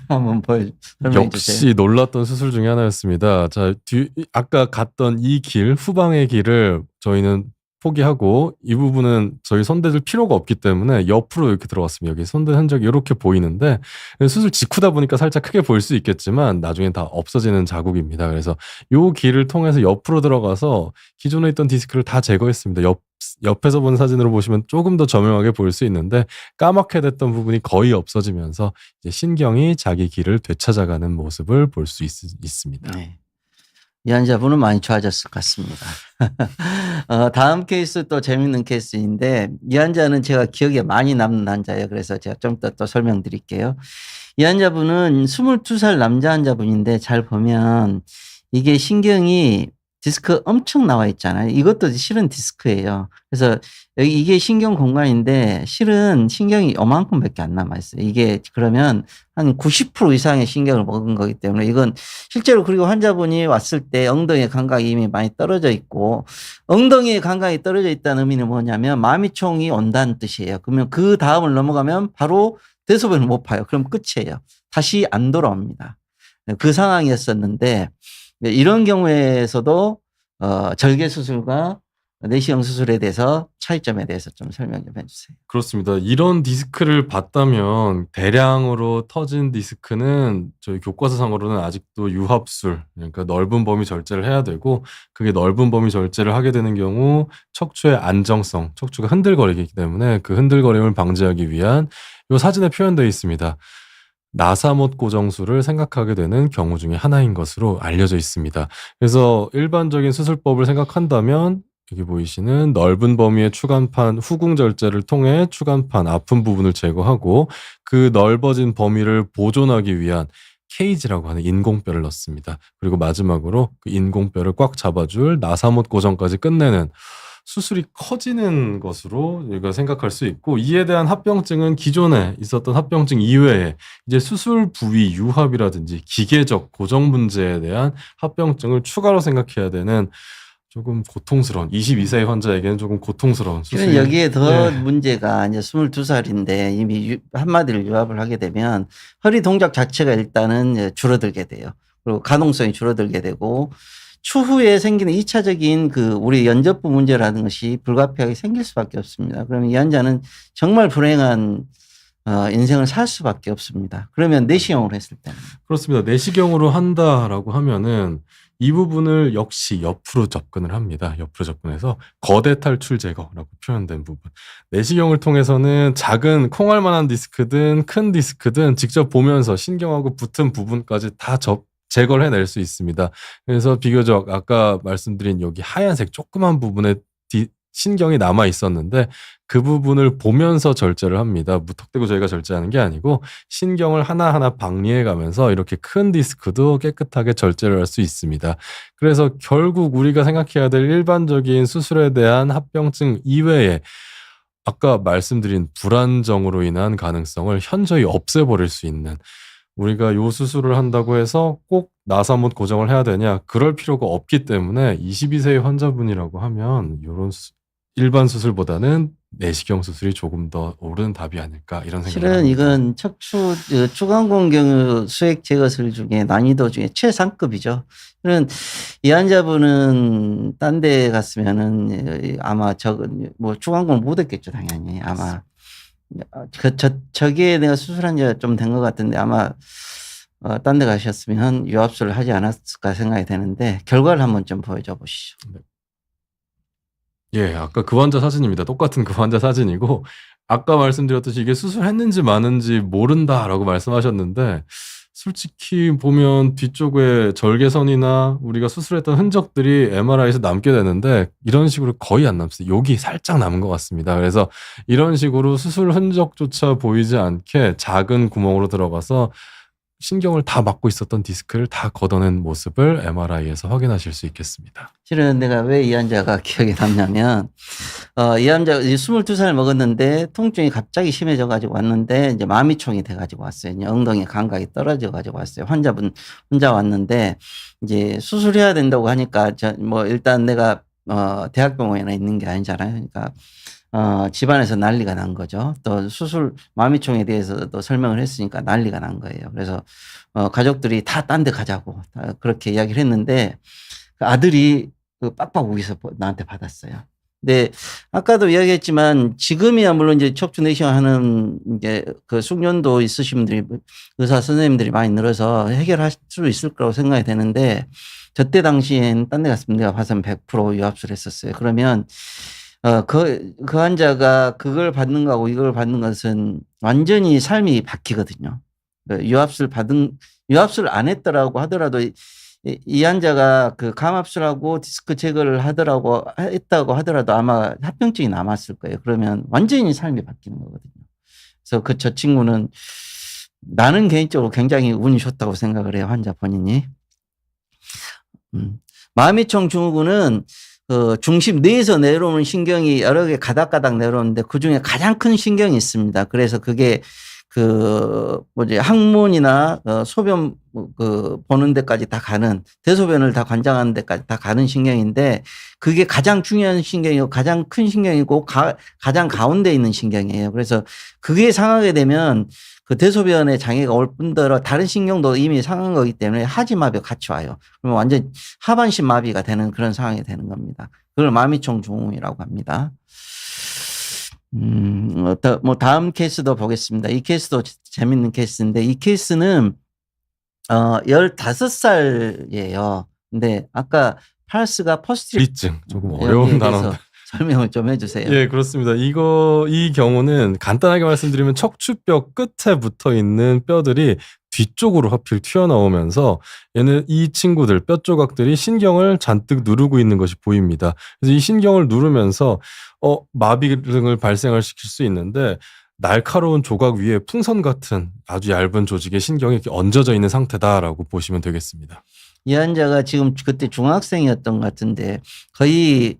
한번 설명해 주세요.
역시 놀랐던 수술 중에 하나였습니다. 자, 아까 갔던 이 길, 후방의 길을 저희는 포기하고 이 부분은 저희 손대줄 필요가 없기 때문에 옆으로 이렇게 들어갔습니다. 여기 손댄 흔적이 이렇게 보이는데 수술 직후다 보니까 살짝 크게 보일 수 있겠지만 나중엔 다 없어지는 자국입니다. 그래서 요 길을 통해서 옆으로 들어가서 기존에 있던 디스크를 다 제거했습니다. 옆에서 본 사진으로 보시면 조금 더 저명하게 보일 수 있는데 까맣게 됐던 부분이 거의 없어지면서 이제 신경이 자기 길을 되찾아가는 모습을 볼 수 있습니다.
네. 이 환자분은 많이 좋아졌을 것 같습니다. 다음 케이스 또 재밌는 케이스인데 이 환자는 제가 기억에 많이 남는 환자예요. 그래서 제가 좀 이따 또 설명드릴게요. 이 환자분은 22살 남자 환자분인데 잘 보면 이게 신경이 디스크 엄청 나와 있잖아요. 이것도 실은 디스크예요. 그래서 여기 이게 신경 공간인데 실은 신경이 요만큼밖에 안 남아 있어요. 이게 그러면 한 90% 이상의 신경을 먹은 거기 때문에 이건 실제로 그리고 환자분이 왔을 때 엉덩이 감각이 이미 많이 떨어져 있고 엉덩이의 감각이 떨어져 있다는 의미는 뭐냐면 마미총이 온다는 뜻이에요. 그러면 그 다음을 넘어가면 바로 대소변을 못 봐요. 그럼 끝이에요. 다시 안 돌아옵니다. 그 상황이었었는데 이런 경우에서도 절개 수술과 내시경 수술에 대해서 차이점에 대해서 좀 설명 좀 해주세요.
그렇습니다. 이런 디스크를 봤다면 대량으로 터진 디스크는 저희 교과서상으로는 아직도 유합술, 그러니까 넓은 범위 절제를 해야 되고 그게 넓은 범위 절제를 하게 되는 경우 척추의 안정성, 척추가 흔들거리기 때문에 그 흔들거림을 방지하기 위한 이 사진에 표현되어 있습니다. 나사못 고정술을 생각하게 되는 경우 중에 하나인 것으로 알려져 있습니다. 그래서 일반적인 수술법을 생각한다면 여기 보이시는 넓은 범위의 추간판 후궁 절제를 통해 추간판 아픈 부분을 제거하고 그 넓어진 범위를 보존하기 위한 케이지라고 하는 인공뼈를 넣습니다. 그리고 마지막으로 그 인공뼈를 꽉 잡아줄 나사못 고정까지 끝내는 수술이 커지는 것으로 우리가 생각할 수 있고 이에 대한 합병증은 기존에 있었던 합병증 이외에 이제 수술 부위 유합이라든지 기계적 고정 문제에 대한 합병증을 추가로 생각해야 되는 조금 고통스러운 22세의 환자에게는 조금 고통스러운 수술이
여기에 더 문제가 이제 22살인데 이미 한마디를 유합을 하게 되면 허리 동작 자체가 일단은 줄어들게 돼요. 그리고 가동성이 줄어들게 되고 추후에 생기는 2차적인 그 우리 연접부 문제라는 것이 불가피하게 생길 수밖에 없습니다. 그러면 이 환자는 정말 불행한 인생을 살 수밖에 없습니다. 그러면 내시경으로 했을 때는
그렇습니다. 내시경으로 한다라고 하면은 이 부분을 역시 옆으로 접근을 합니다. 옆으로 접근해서 거대 탈출 제거라고 표현된 부분. 내시경을 통해서는 작은 콩알만한 디스크든 큰 디스크든 직접 보면서 신경하고 붙은 부분까지 다 제거를 해낼 수 있습니다. 그래서 비교적 아까 말씀드린 여기 하얀색 조그만 부분에 신경이 남아 있었는데 그 부분을 보면서 절제를 합니다. 무턱대고 저희가 절제하는 게 아니고 신경을 하나하나 방리해 가면서 이렇게 큰 디스크도 깨끗하게 절제를 할 수 있습니다. 그래서 결국 우리가 생각해야 될 일반적인 수술에 대한 합병증 이외에 아까 말씀드린 불안정으로 인한 가능성을 현저히 없애버릴 수 있는 우리가 요 수술을 한다고 해서 꼭 나사못 고정을 해야 되냐? 그럴 필요가 없기 때문에 22세의 환자분이라고 하면 요런 일반 수술보다는 내시경 수술이 조금 더 옳은 답이 아닐까 이런 생각을
실은
합니다.
이건 척추 추간공경 수액 제거술 중에 난이도 중에 최상급이죠. 실은 이 환자분은 딴 데 갔으면은 아마 뭐 추간공을 못 했겠죠 당연히 아마. 저기에 내가 수술한 지가 좀 된 것 같은데 아마 딴 데 가셨으면 유합술을 하지 않았을까 생각이 되는데 결과를 한번 좀 보여줘 보시죠.
예, 아까 그 환자 사진입니다. 똑같은 그 환자 사진이고 아까 말씀드렸듯이 이게 수술했는지 마는지 모른다라고 말씀하셨는데 솔직히 보면 뒤쪽에 절개선이나 우리가 수술했던 흔적들이 MRI에서 남게 되는데 이런 식으로 거의 안 남습니다. 여기 살짝 남은 것 같습니다. 그래서 이런 식으로 수술 흔적조차 보이지 않게 작은 구멍으로 들어가서 신경을 다 막고 있었던 디스크를 다 걷어낸 모습을 MRI에서 확인하실 수 있겠습니다.
실은 내가 왜 이 환자가 기억에 남냐면 이 환자가 22살 먹었는데 통증이 갑자기 심해져 가지고 왔는데 이제 마미총이 돼 가지고 왔어요. 이제 엉덩이 감각이 떨어져 가지고 왔어요. 환자분 혼자 왔는데 이제 수술해야 된다고 하니까 뭐 일단 내가 대학병원에 있는 게 아니잖아요. 그러니까 집안에서 난리가 난 거죠. 또 수술 마미총에 대해서도 설명을 했으니까 난리가 난 거예요. 그래서 가족들이 다 딴 데 가자고 그렇게 이야기를 했는데 그 아들이 그 빡빡 우기서 나한테 받았어요. 네. 아까도 이야기했지만 지금이야 물론 이제 척추 내시경하는 이제 그 숙련도 있으신 분들이 의사 선생님들이 많이 늘어서 해결할 수 있을 거라고 생각이 되는데 저때 당시엔 딴 데 갔으면 내가 봐서는 100% 유압수를 했었어요. 그러면 그 환자가 그걸 받는 거하고 이걸 받는 것은 완전히 삶이 바뀌거든요. 유압수를 안 했더라고 하더라도 이 환자가 그 감압술하고 디스크 제거를 했다고 하더라도 아마 합병증이 남았을 거예요. 그러면 완전히 삶이 바뀌는 거거든요. 그래서 저 친구는 나는 개인적으로 굉장히 운이 좋다고 생각을 해요. 환자 본인이. 마미총 증후군은 중심 뇌에서 내려오는 신경이 여러 개 가닥가닥 내려오는데 그중에 가장 큰 신경이 있습니다. 그래서 그게 항문이나 소변 보는 데까지 다 가는, 대소변을 다 관장하는 데까지 다 가는 신경인데 그게 가장 중요한 신경이고 가장 큰 신경이고 가장 가운데 있는 신경이에요. 그래서 그게 상하게 되면 그 대소변에 장애가 올 뿐더러 다른 신경도 이미 상한 거기 때문에 하지마비가 같이 와요. 그러면 완전 하반신 마비가 되는 그런 상황이 되는 겁니다. 그걸 마미총 증후군이라고 합니다. 다음 케이스도 보겠습니다. 이 케이스도 재밌는 케이스인데 이 케이스는 15살이에요. 근데 아까 팔스가
리증 조금 어려운 단어인데
설명을 좀 해주세요.
예, 그렇습니다. 이 경우는 간단하게 말씀드리면 척추뼈 끝에 붙어 있는 뼈들이 뒤쪽으로 하필 튀어나오면서 이 친구들 뼈 조각들이 신경을 잔뜩 누르고 있는 것이 보입니다. 그래서 이 신경을 누르면서 마비 등을 발생을 시킬 수 있는데 날카로운 조각 위에 풍선 같은 아주 얇은 조직의 신경이 이렇게 얹어져 있는 상태다라고 보시면 되겠습니다.
이 환자가 지금 그때 중학생이었던 것 같은데 거의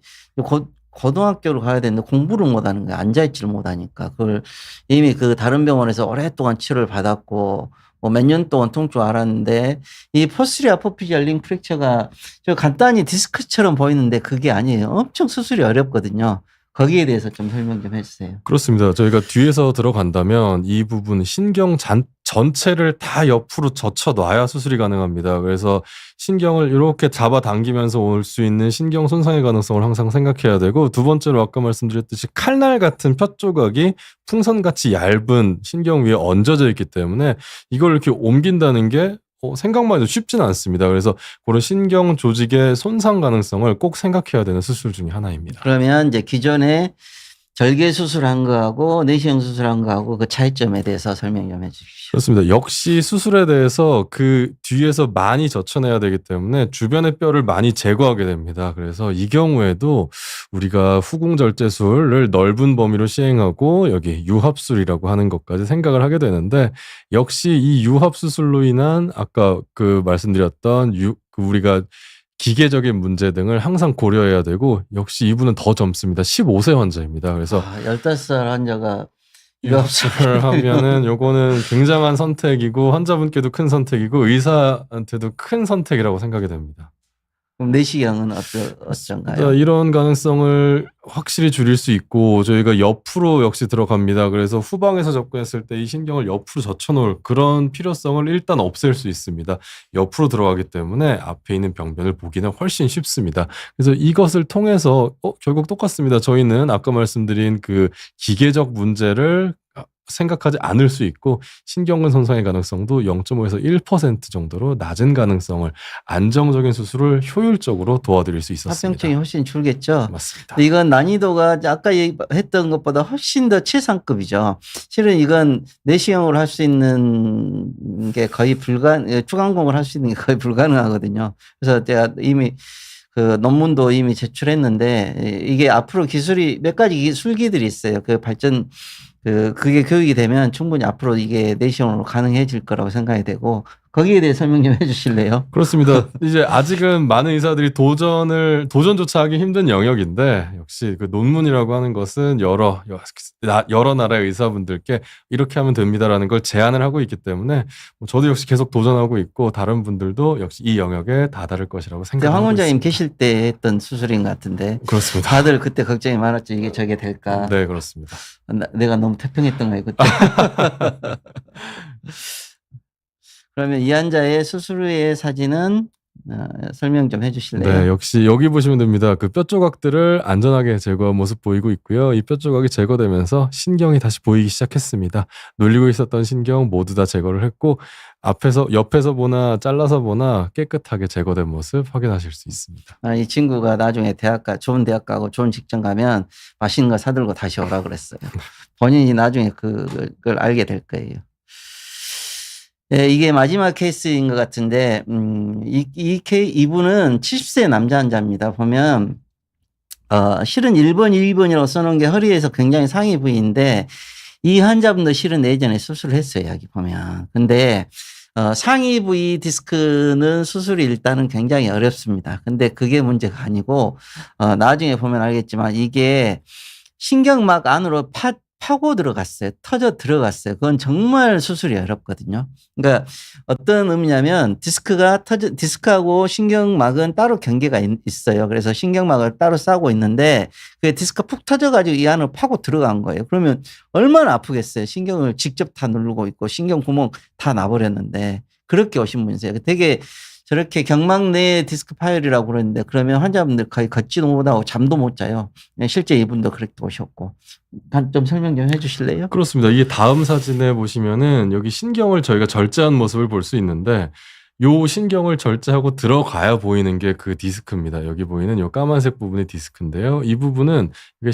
고등학교를 가야 되는데 공부를 못하는 거예요. 앉아있지를 못하니까. 그걸 이미 그 다른 병원에서 오랫동안 치료를 받았고 몇 년 동안 통증 알았는데 이 포스리아 포피지얼 링 프랙처가 저 간단히 디스크처럼 보이는데 그게 아니에요. 엄청 수술이 어렵거든요. 거기에 대해서 좀 설명 좀 해주세요.
그렇습니다. 저희가 뒤에서 들어간다면 이 부분 신경 전체를 다 옆으로 젖혀 놔야 수술이 가능합니다. 그래서 신경을 이렇게 잡아당기면서 올 수 있는 신경 손상의 가능성을 항상 생각해야 되고, 두 번째로 아까 말씀드렸듯이 칼날 같은 뼈 조각이 풍선같이 얇은 신경 위에 얹어져 있기 때문에 이걸 이렇게 옮긴다는 게 생각만 해도 쉽지는 않습니다. 그래서 그런 신경 조직의 손상 가능성을 꼭 생각해야 되는 수술 중에 하나입니다.
그러면 이제 기존에 절개 수술한 거하고 내시경 수술한 거하고 그 차이점에 대해서 설명 좀 해 주십시오.
그렇습니다. 역시 수술에 대해서 그 뒤에서 많이 젖혀내야 되기 때문에 주변의 뼈를 많이 제거하게 됩니다. 그래서 이 경우에도 우리가 후궁절제술을 넓은 범위로 시행하고 여기 유합술이라고 하는 것까지 생각을 하게 되는데, 역시 이 유합수술로 인한 아까 그 말씀드렸던 우리가 기계적인 문제 등을 항상 고려해야 되고, 역시 이분은 더 젊습니다. 15세 환자입니다. 그래서
15살 환자가
유합술을 하면은 요거는 굉장한 선택이고 환자분께도 큰 선택이고 의사한테도 큰 선택이라고 생각이 됩니다.
그럼 내시경은 어쩐가요?
이런 가능성을 확실히 줄일 수 있고, 저희가 옆으로 역시 들어갑니다. 그래서 후방에서 접근했을 때 이 신경을 옆으로 젖혀놓을 그런 필요성을 일단 없앨 수 있습니다. 옆으로 들어가기 때문에 앞에 있는 병변을 보기는 훨씬 쉽습니다. 그래서 이것을 통해서 결국 똑같습니다. 저희는 아까 말씀드린 그 기계적 문제를 생각하지 않을 수 있고, 신경근 손상의 가능성도 0.5에서 1% 정도로 낮은 가능성을 안정적인 수술을 효율적으로 도와드릴 수 있었습니다.
합병증이 훨씬 줄겠죠.
맞습니다.
이건 난이도가 아까 했던 것보다 훨씬 더 최상급이죠. 실은 이건 내시경으로 할 수 있는 게 거의 추간공을 할 수 있는 게 거의 불가능하거든요. 그래서 제가 이미 그 논문도 이미 제출했는데 이게 앞으로 기술이 몇 가지 기술기들이 있어요. 그 발전 그게 교육이 되면 충분히 앞으로 이게 내시경으로 가능해질 거라고 생각이 되고, 거기에 대해 설명 좀 해주실래요?
그렇습니다. 이제 아직은 많은 의사들이 도전조차 하기 힘든 영역인데, 역시 그 논문이라고 하는 것은 여러 나라의 의사분들께 이렇게 하면 됩니다라는 걸 제안을 하고 있기 때문에 저도 역시 계속 도전하고 있고, 다른 분들도 역시 이 영역에 다다를 것이라고 생각하고
황 원장님
있습니다.
계실 때 했던 수술인 것 같은데.
그렇습니다.
다들 그때 걱정이 많았죠. 이게 저게 될까.
네, 그렇습니다.
내가 너무 태평했던 거예요 그때. 그러면 이 환자의 수술 후의 사진은 설명 좀 해주실래요?
네, 역시 여기 보시면 됩니다. 그 뼈 조각들을 안전하게 제거한 모습 보이고 있고요. 이 뼈 조각이 제거되면서 신경이 다시 보이기 시작했습니다. 눌리고 있었던 신경 모두 다 제거를 했고 옆에서 보나 잘라서 보나 깨끗하게 제거된 모습 확인하실 수 있습니다.
이 친구가 나중에 좋은 대학 가고 좋은 직장 가면 맛있는 거 사들고 다시 오라 그랬어요. 본인이 나중에 그걸 알게 될 거예요. 네, 이게 마지막 케이스인 것 같은데, 이분은 70세 남자 환자입니다. 보면, 실은 1번, 2번이라고 써놓은 게 허리에서 굉장히 상위 부위인데, 이 환자분도 실은 예전에 수술을 했어요, 여기 보면. 근데, 상위 부위 디스크는 수술이 일단은 굉장히 어렵습니다. 근데 그게 문제가 아니고, 나중에 보면 알겠지만 이게 신경막 안으로 파고 들어갔어요. 터져 들어갔어요. 그건 정말 수술이 어렵거든요. 그러니까 어떤 의미냐면 디스크하고 신경막은 따로 경계가 있어요. 그래서 신경막을 따로 싸고 있는데 그 디스크가 푹 터져가지고 이 안으로 파고 들어간 거예요. 그러면 얼마나 아프겠어요. 신경을 직접 다 누르고 있고 신경 구멍 다 나버렸는데 그렇게 오신 분이세요. 되게 저렇게 경막 내 디스크 파열이라고 그러는데 그러면 환자분들 거의 걷지도 못하고 잠도 못 자요. 실제 이분도 그렇게 오셨고. 좀 설명 좀 해주실래요?
그렇습니다. 이게 다음 사진에 보시면은 여기 신경을 저희가 절제한 모습을 볼 수 있는데 요 신경을 절제하고 들어가야 보이는 게 그 디스크입니다. 여기 보이는 요 까만색 부분이 디스크인데요. 이 부분은 이게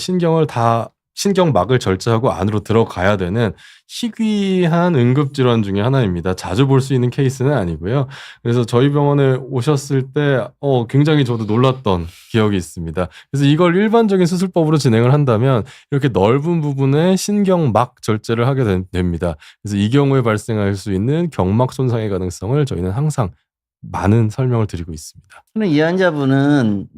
신경막을 절제하고 안으로 들어가야 되는 희귀한 응급질환 중에 하나입니다. 자주 볼 수 있는 케이스는 아니고요. 그래서 저희 병원에 오셨을 때 굉장히 저도 놀랐던 기억이 있습니다. 그래서 이걸 일반적인 수술법으로 진행을 한다면 이렇게 넓은 부분에 신경막 절제를 하게 됩니다. 그래서 이 경우에 발생할 수 있는 경막 손상의 가능성을 저희는 항상 많은 설명을 드리고 있습니다.
이 환자분은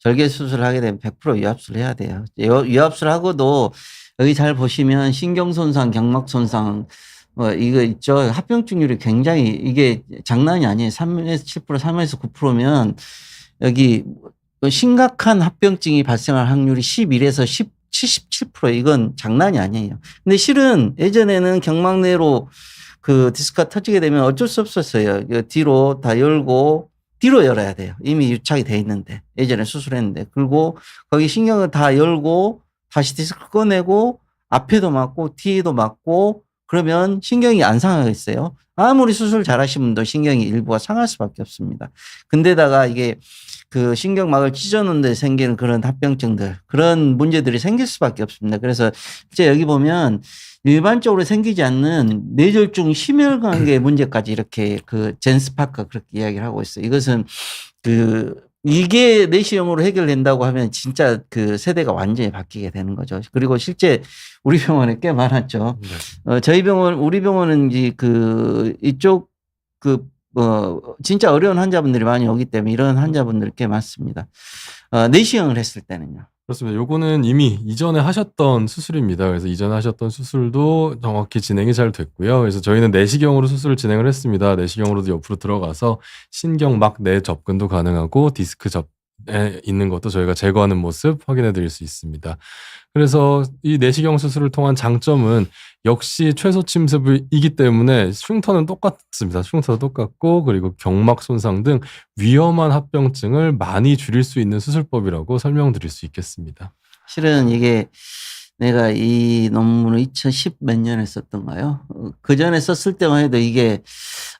절개 수술을 하게 되면 100% 유압수를 해야 돼요. 유압수를 하고도 여기 잘 보시면 신경 손상, 경막 손상 이거 있죠. 합병증률이 굉장히 이게 장난이 아니에요. 3에서 7%, 3에서 9%면 여기 심각한 합병증이 발생할 확률이 11에서 77% 이건 장난이 아니에요. 근데 실은 예전에는 경막 내로 그 디스크가 터지게 되면 어쩔 수 없었어요. 뒤로 다 열고 뒤로 열어야 돼요. 이미 유착이 돼 있는데 예전에 수술했는데 그리고 거기 신경을 다 열고 다시 디스크 꺼내고 앞에도 맞고 뒤에도 맞고 그러면 신경이 안 상하겠어요. 아무리 수술 잘하신 분도 신경이 일부가 상할 수밖에 없습니다. 근데다가 이게 그 신경막을 찢어놓는 데 생기는 그런 합병증들 그런 문제들이 생길 수밖에 없습니다. 그래서 이제 여기 보면 일반적으로 생기지 않는 뇌졸중 심혈관계 문제까지 이렇게 그 젠스파크가 그렇게 이야기를 하고 있어요. 이것은 이게 내시경으로 해결된다고 하면 진짜 그 세대가 완전히 바뀌게 되는 거죠. 그리고 실제 우리 병원에 꽤 많았죠. 네. 우리 병원은 이쪽 진짜 어려운 환자분들이 많이 오기 때문에 이런 환자분들이 꽤 많습니다. 내시경을 했을 때는요.
그렇습니다. 요거는 이미 이전에 하셨던 수술입니다. 그래서 이전에 하셨던 수술도 정확히 진행이 잘 됐고요. 그래서 저희는 내시경으로 수술을 진행을 했습니다. 내시경으로도 옆으로 들어가서 신경막 내 접근도 가능하고 디스크 접에 있는 것도 저희가 제거하는 모습 확인해 드릴 수 있습니다. 그래서 이 내시경 수술을 통한 장점은 역시 최소 침습이기 때문에 흉터는 똑같습니다. 흉터도 똑같고 그리고 경막 손상 등 위험한 합병증을 많이 줄일 수 있는 수술법이라고 설명드릴 수 있겠습니다.
실은 이게 내가 이 논문을 2010 몇 년에 썼던가요? 그 전에 썼을 때만 해도 이게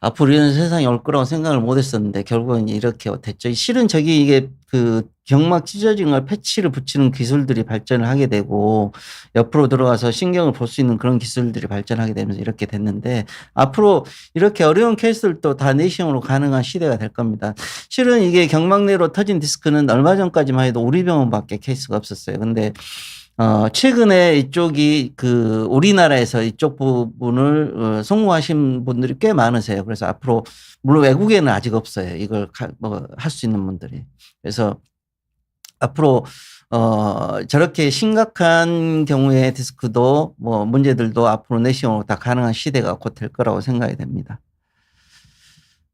앞으로 이런 세상이 올 거라고 생각을 못 했었는데 결국은 이렇게 됐죠. 실은 이게 그 경막 찢어진 걸 패치를 붙이는 기술들이 발전을 하게 되고 옆으로 들어가서 신경을 볼 수 있는 그런 기술들이 발전하게 되면서 이렇게 됐는데 앞으로 이렇게 어려운 케이스들도 다 내시경으로 가능한 시대가 될 겁니다. 실은 이게 경막 내로 터진 디스크는 얼마 전까지만 해도 우리 병원밖에 케이스가 없었어요. 근데 최근에 이쪽이 우리나라에서 이쪽 부분을 성공하신 분들이 꽤 많으세요. 그래서 앞으로 물론 외국에는 아직 없어요. 이걸 할 수 있는 분들이. 그래서 앞으로 저렇게 심각한 경우의 디스크도 문제들도 앞으로 내시경으로 다 가능한 시대가 곧 될 거라고 생각이 됩니다.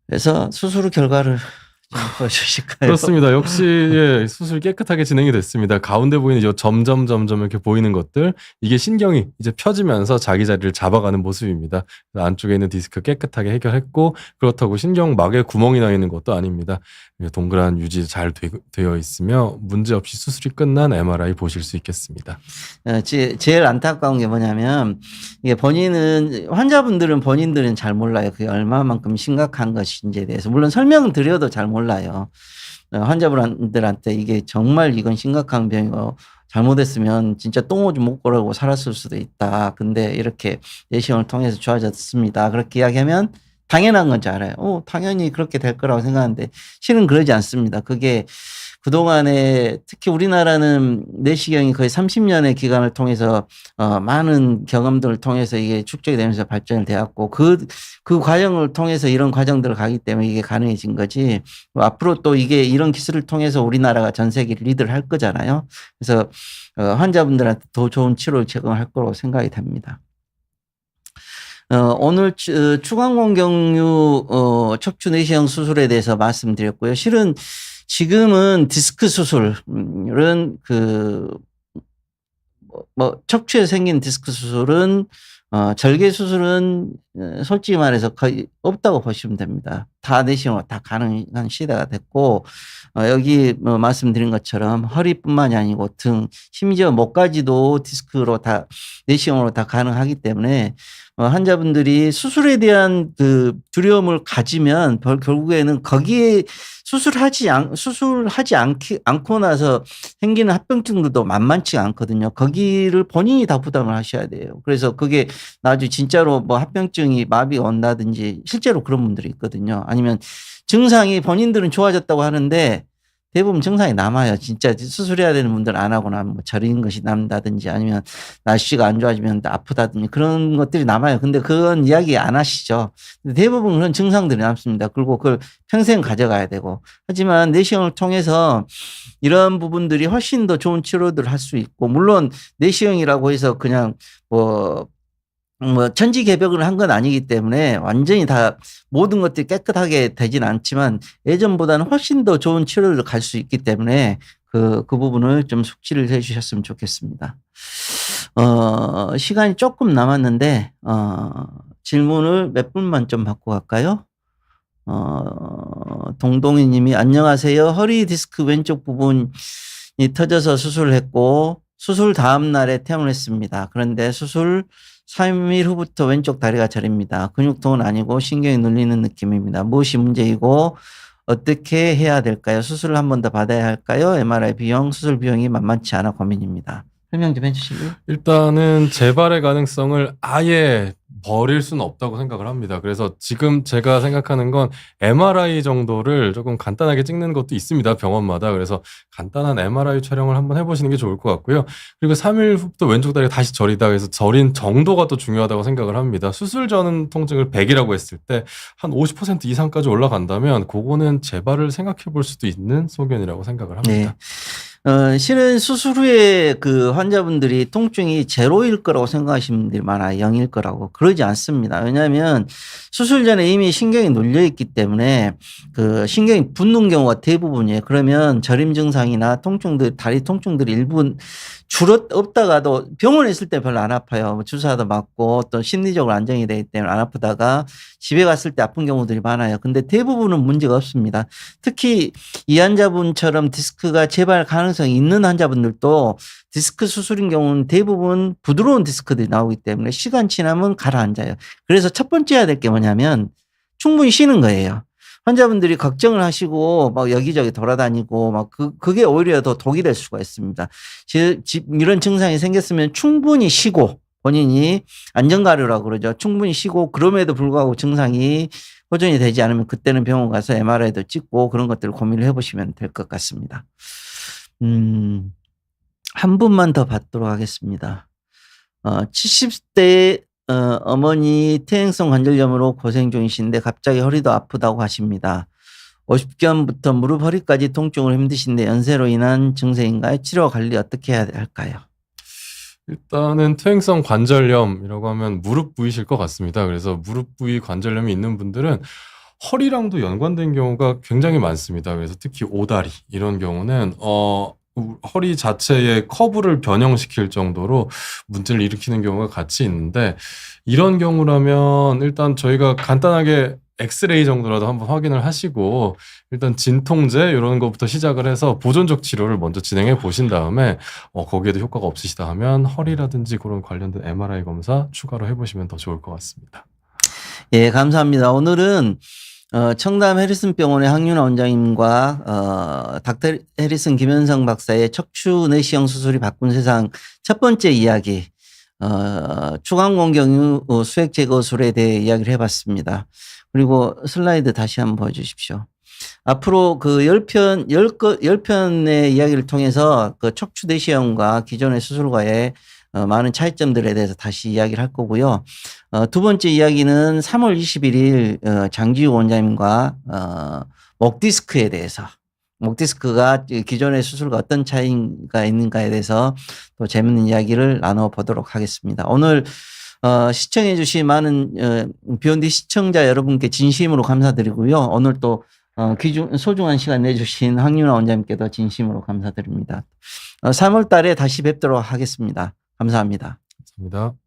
그래서 수술 결과를 좀 보여주실까요?
그렇습니다. 역시 예, 수술이 깨끗하게 진행이 됐습니다. 가운데 보이는 이 점점 이렇게 보이는 것들 이게 신경이 이제 펴지면서 자기 자리를 잡아가는 모습입니다. 안쪽에 있는 디스크 깨끗하게 해결했고 그렇다고 신경막에 구멍이 나 있는 것도 아닙니다. 동그란 유지 잘 되어 있으며 문제 없이 수술이 끝난 MRI 보실 수 있겠습니다.
제일 안타까운 게 뭐냐면 이게 환자분들은 잘 몰라요. 그게 얼마만큼 심각한 것인지에 대해서. 물론 설명드려도 잘 몰라요. 환자분들한테 이게 정말 이건 심각한 병이고 잘못했으면 진짜 똥오줌 못 고르고 살았을 수도 있다. 근데 이렇게 내시경을 통해서 좋아졌습니다. 그렇게 이야기하면 당연한 건지 알아요. 당연히 그렇게 될 거라고 생각하는데 실은 그러지 않습니다. 그게 그동안에 특히 우리나라는 내시경이 거의 30년의 기간을 통해서 많은 경험들을 통해서 이게 축적이 되면서 발전을 되었고 그 과정을 통해서 이런 과정들을 가기 때문에 이게 가능해진 거지. 앞으로 또 이게 이런 기술을 통해서 우리나라가 전 세계 리드를 할 거잖아요. 그래서 환자분들한테 더 좋은 치료를 제공할 거라고 생각이 됩니다. 오늘 추간공경류 척추 내시경 수술에 대해서 말씀드렸고요. 실은 지금은 디스크 수술은 척추에 생긴 디스크 수술은 절개 수술은 솔직히 말해서 거의 없다고 보시면 됩니다. 다 내시경으로 다 가능한 시대가 됐고 여기 말씀드린 것처럼 허리뿐만이 아니고 등 심지어 목까지도 디스크로 다 내시경으로 다 가능하기 때문에 환자분들이 수술에 대한 그 두려움을 가지면 결국에는 거기에 수술하지 않고 나서 생기는 합병증들도 만만치 않거든요. 거기를 본인이 다 부담을 하셔야 돼요. 그래서 그게 나중에 진짜로 뭐 합병증이 마비가 온다든지 실제로 그런 분들이 있거든요. 아니면 증상이 본인들은 좋아졌다고 하는데 대부분 증상이 남아요. 진짜 수술해야 되는 분들은 안 하고 나면 뭐 저린 것이 남다든지 아니면 날씨가 안 좋아지면 아프다든지 그런 것들이 남아요. 근데 그건 이야기 안 하시죠. 대부분 그런 증상들이 남습니다. 그리고 그걸 평생 가져가야 되고. 하지만 내시경을 통해서 이런 부분들이 훨씬 더 좋은 치료들을 할 수 있고 물론 내시경이라고 해서 그냥 천지개벽을 한 건 아니기 때문에 완전히 다 모든 것들이 깨끗하게 되진 않지만 예전보다는 훨씬 더 좋은 치료를 갈 수 있기 때문에 그 부분을 좀 숙지를 해 주셨으면 좋겠습니다. 시간이 조금 남았는데 질문을 몇 분만 좀 받고 갈까요? 동동희 님이 안녕하세요. 허리 디스크 왼쪽 부분이 터져서 수술을 했고 수술 다음 날에 퇴원했습니다. 그런데 수술 3일 후부터 왼쪽 다리가 저립니다. 근육통은 아니고 신경이 눌리는 느낌입니다. 무엇이 문제이고 어떻게 해야 될까요? 수술을 한 번 더 받아야 할까요? MRI 비용, 수술 비용이 만만치 않아 고민입니다. 설명 좀 해주실래요?
일단은 재발의 가능성을 아예 버릴 수는 없다고 생각을 합니다. 그래서 지금 제가 생각하는 건 MRI 정도를 조금 간단하게 찍는 것도 있습니다. 병원마다. 그래서 간단한 MRI 촬영을 한번 해보시는 게 좋을 것 같고요. 그리고 3일 후부터 왼쪽 다리가 다시 저리다 해서 저린 정도가 또 중요하다고 생각을 합니다. 수술 전 통증을 100이라고 했을 때 한 50% 이상까지 올라간다면 그거는 재발을 생각해 볼 수도 있는 소견이라고 생각을 합니다.
네. 실은 수술 후에 그 환자분들이 통증이 제로일 거라고 생각하시는 분들이 많아요. 0일 거라고. 그러지 않습니다. 왜냐하면 수술 전에 이미 신경이 눌려 있기 때문에 그 신경이 붙는 경우가 대부분이에요. 그러면 저림 증상이나 통증들, 다리 통증들이 일부 없다가도 병원에 있을 때 별로 안 아파요. 주사도 맞고 또 심리적으로 안정이 되기 때문에 안 아프다가 집에 갔을 때 아픈 경우들이 많아요. 근데 대부분은 문제가 없습니다. 특히 이 환자분처럼 디스크가 재발 가능성이 있는 환자분들도 디스크 수술인 경우는 대부분 부드러운 디스크들이 나오기 때문에 시간 지나면 가라앉아요. 그래서 첫 번째 해야 될 게 뭐냐면 충분히 쉬는 거예요. 환자분들이 걱정을 하시고 막 여기저기 돌아다니고 막 그게 오히려 더 독이 될 수가 있습니다. 이런 증상이 생겼으면 충분히 쉬고 본인이 안전가려라고 그러죠. 충분히 쉬고 그럼에도 불구하고 증상이 호전이 되지 않으면 그때는 병원 가서 MRI도 찍고 그런 것들을 고민을 해보시면 될 것 같습니다. 한 분만 더 받도록 하겠습니다. 70대 어머니 퇴행성 관절염으로 고생 중이신데 갑자기 허리도 아프다고 하십니다. 50견부터 무릎 허리까지 통증으로 힘드신데 연세로 인한 증세인가요? 치료 관리 어떻게 해야 할까요?
일단은 퇴행성 관절염이라고 하면 무릎 부위실 것 같습니다. 그래서 무릎 부위 관절염이 있는 분들은 허리랑도 연관된 경우가 굉장히 많습니다. 그래서 특히 오다리 이런 경우는 허리 자체의 커브를 변형시킬 정도로 문제를 일으키는 경우가 같이 있는데 이런 경우라면 일단 저희가 간단하게 엑스레이 정도라도 한번 확인을 하시고 일단 진통제 이런 것부터 시작을 해서 보존적 치료를 먼저 진행해 보신 다음에 거기에도 효과가 없으시다 하면 허리라든지 그런 관련된 MRI 검사 추가로 해보시면 더 좋을 것 같습니다.
예, 감사합니다. 오늘은 청담 해리슨 병원의 황윤아 원장님과 닥터 해리슨 김현성 박사의 척추 내시경 수술이 바꾼 세상 첫 번째 이야기, 추간공경 후 수액 제거술에 대해 이야기를 해봤습니다. 그리고 슬라이드 다시 한번 보여주십시오. 앞으로 그 10편의 이야기를 통해서 그 척추 내시경과 기존의 수술과의 많은 차이점들에 대해서 다시 이야기를 할 거고요. 두 번째 이야기는 3월 21일 장지우 원장님과 목 디스크에 대해서, 목 디스크가 기존의 수술과 어떤 차이가 있는가에 대해서 또 재밌는 이야기를 나눠보도록 하겠습니다. 오늘 시청해 주신 많은 비욘디 시청자 여러분께 진심으로 감사드리고요. 오늘 또 소중한 시간 내주신 황윤아 원장님께도 진심으로 감사드립니다. 3월 달에 다시 뵙도록 하겠습니다. 감사합니다.
감사합니다.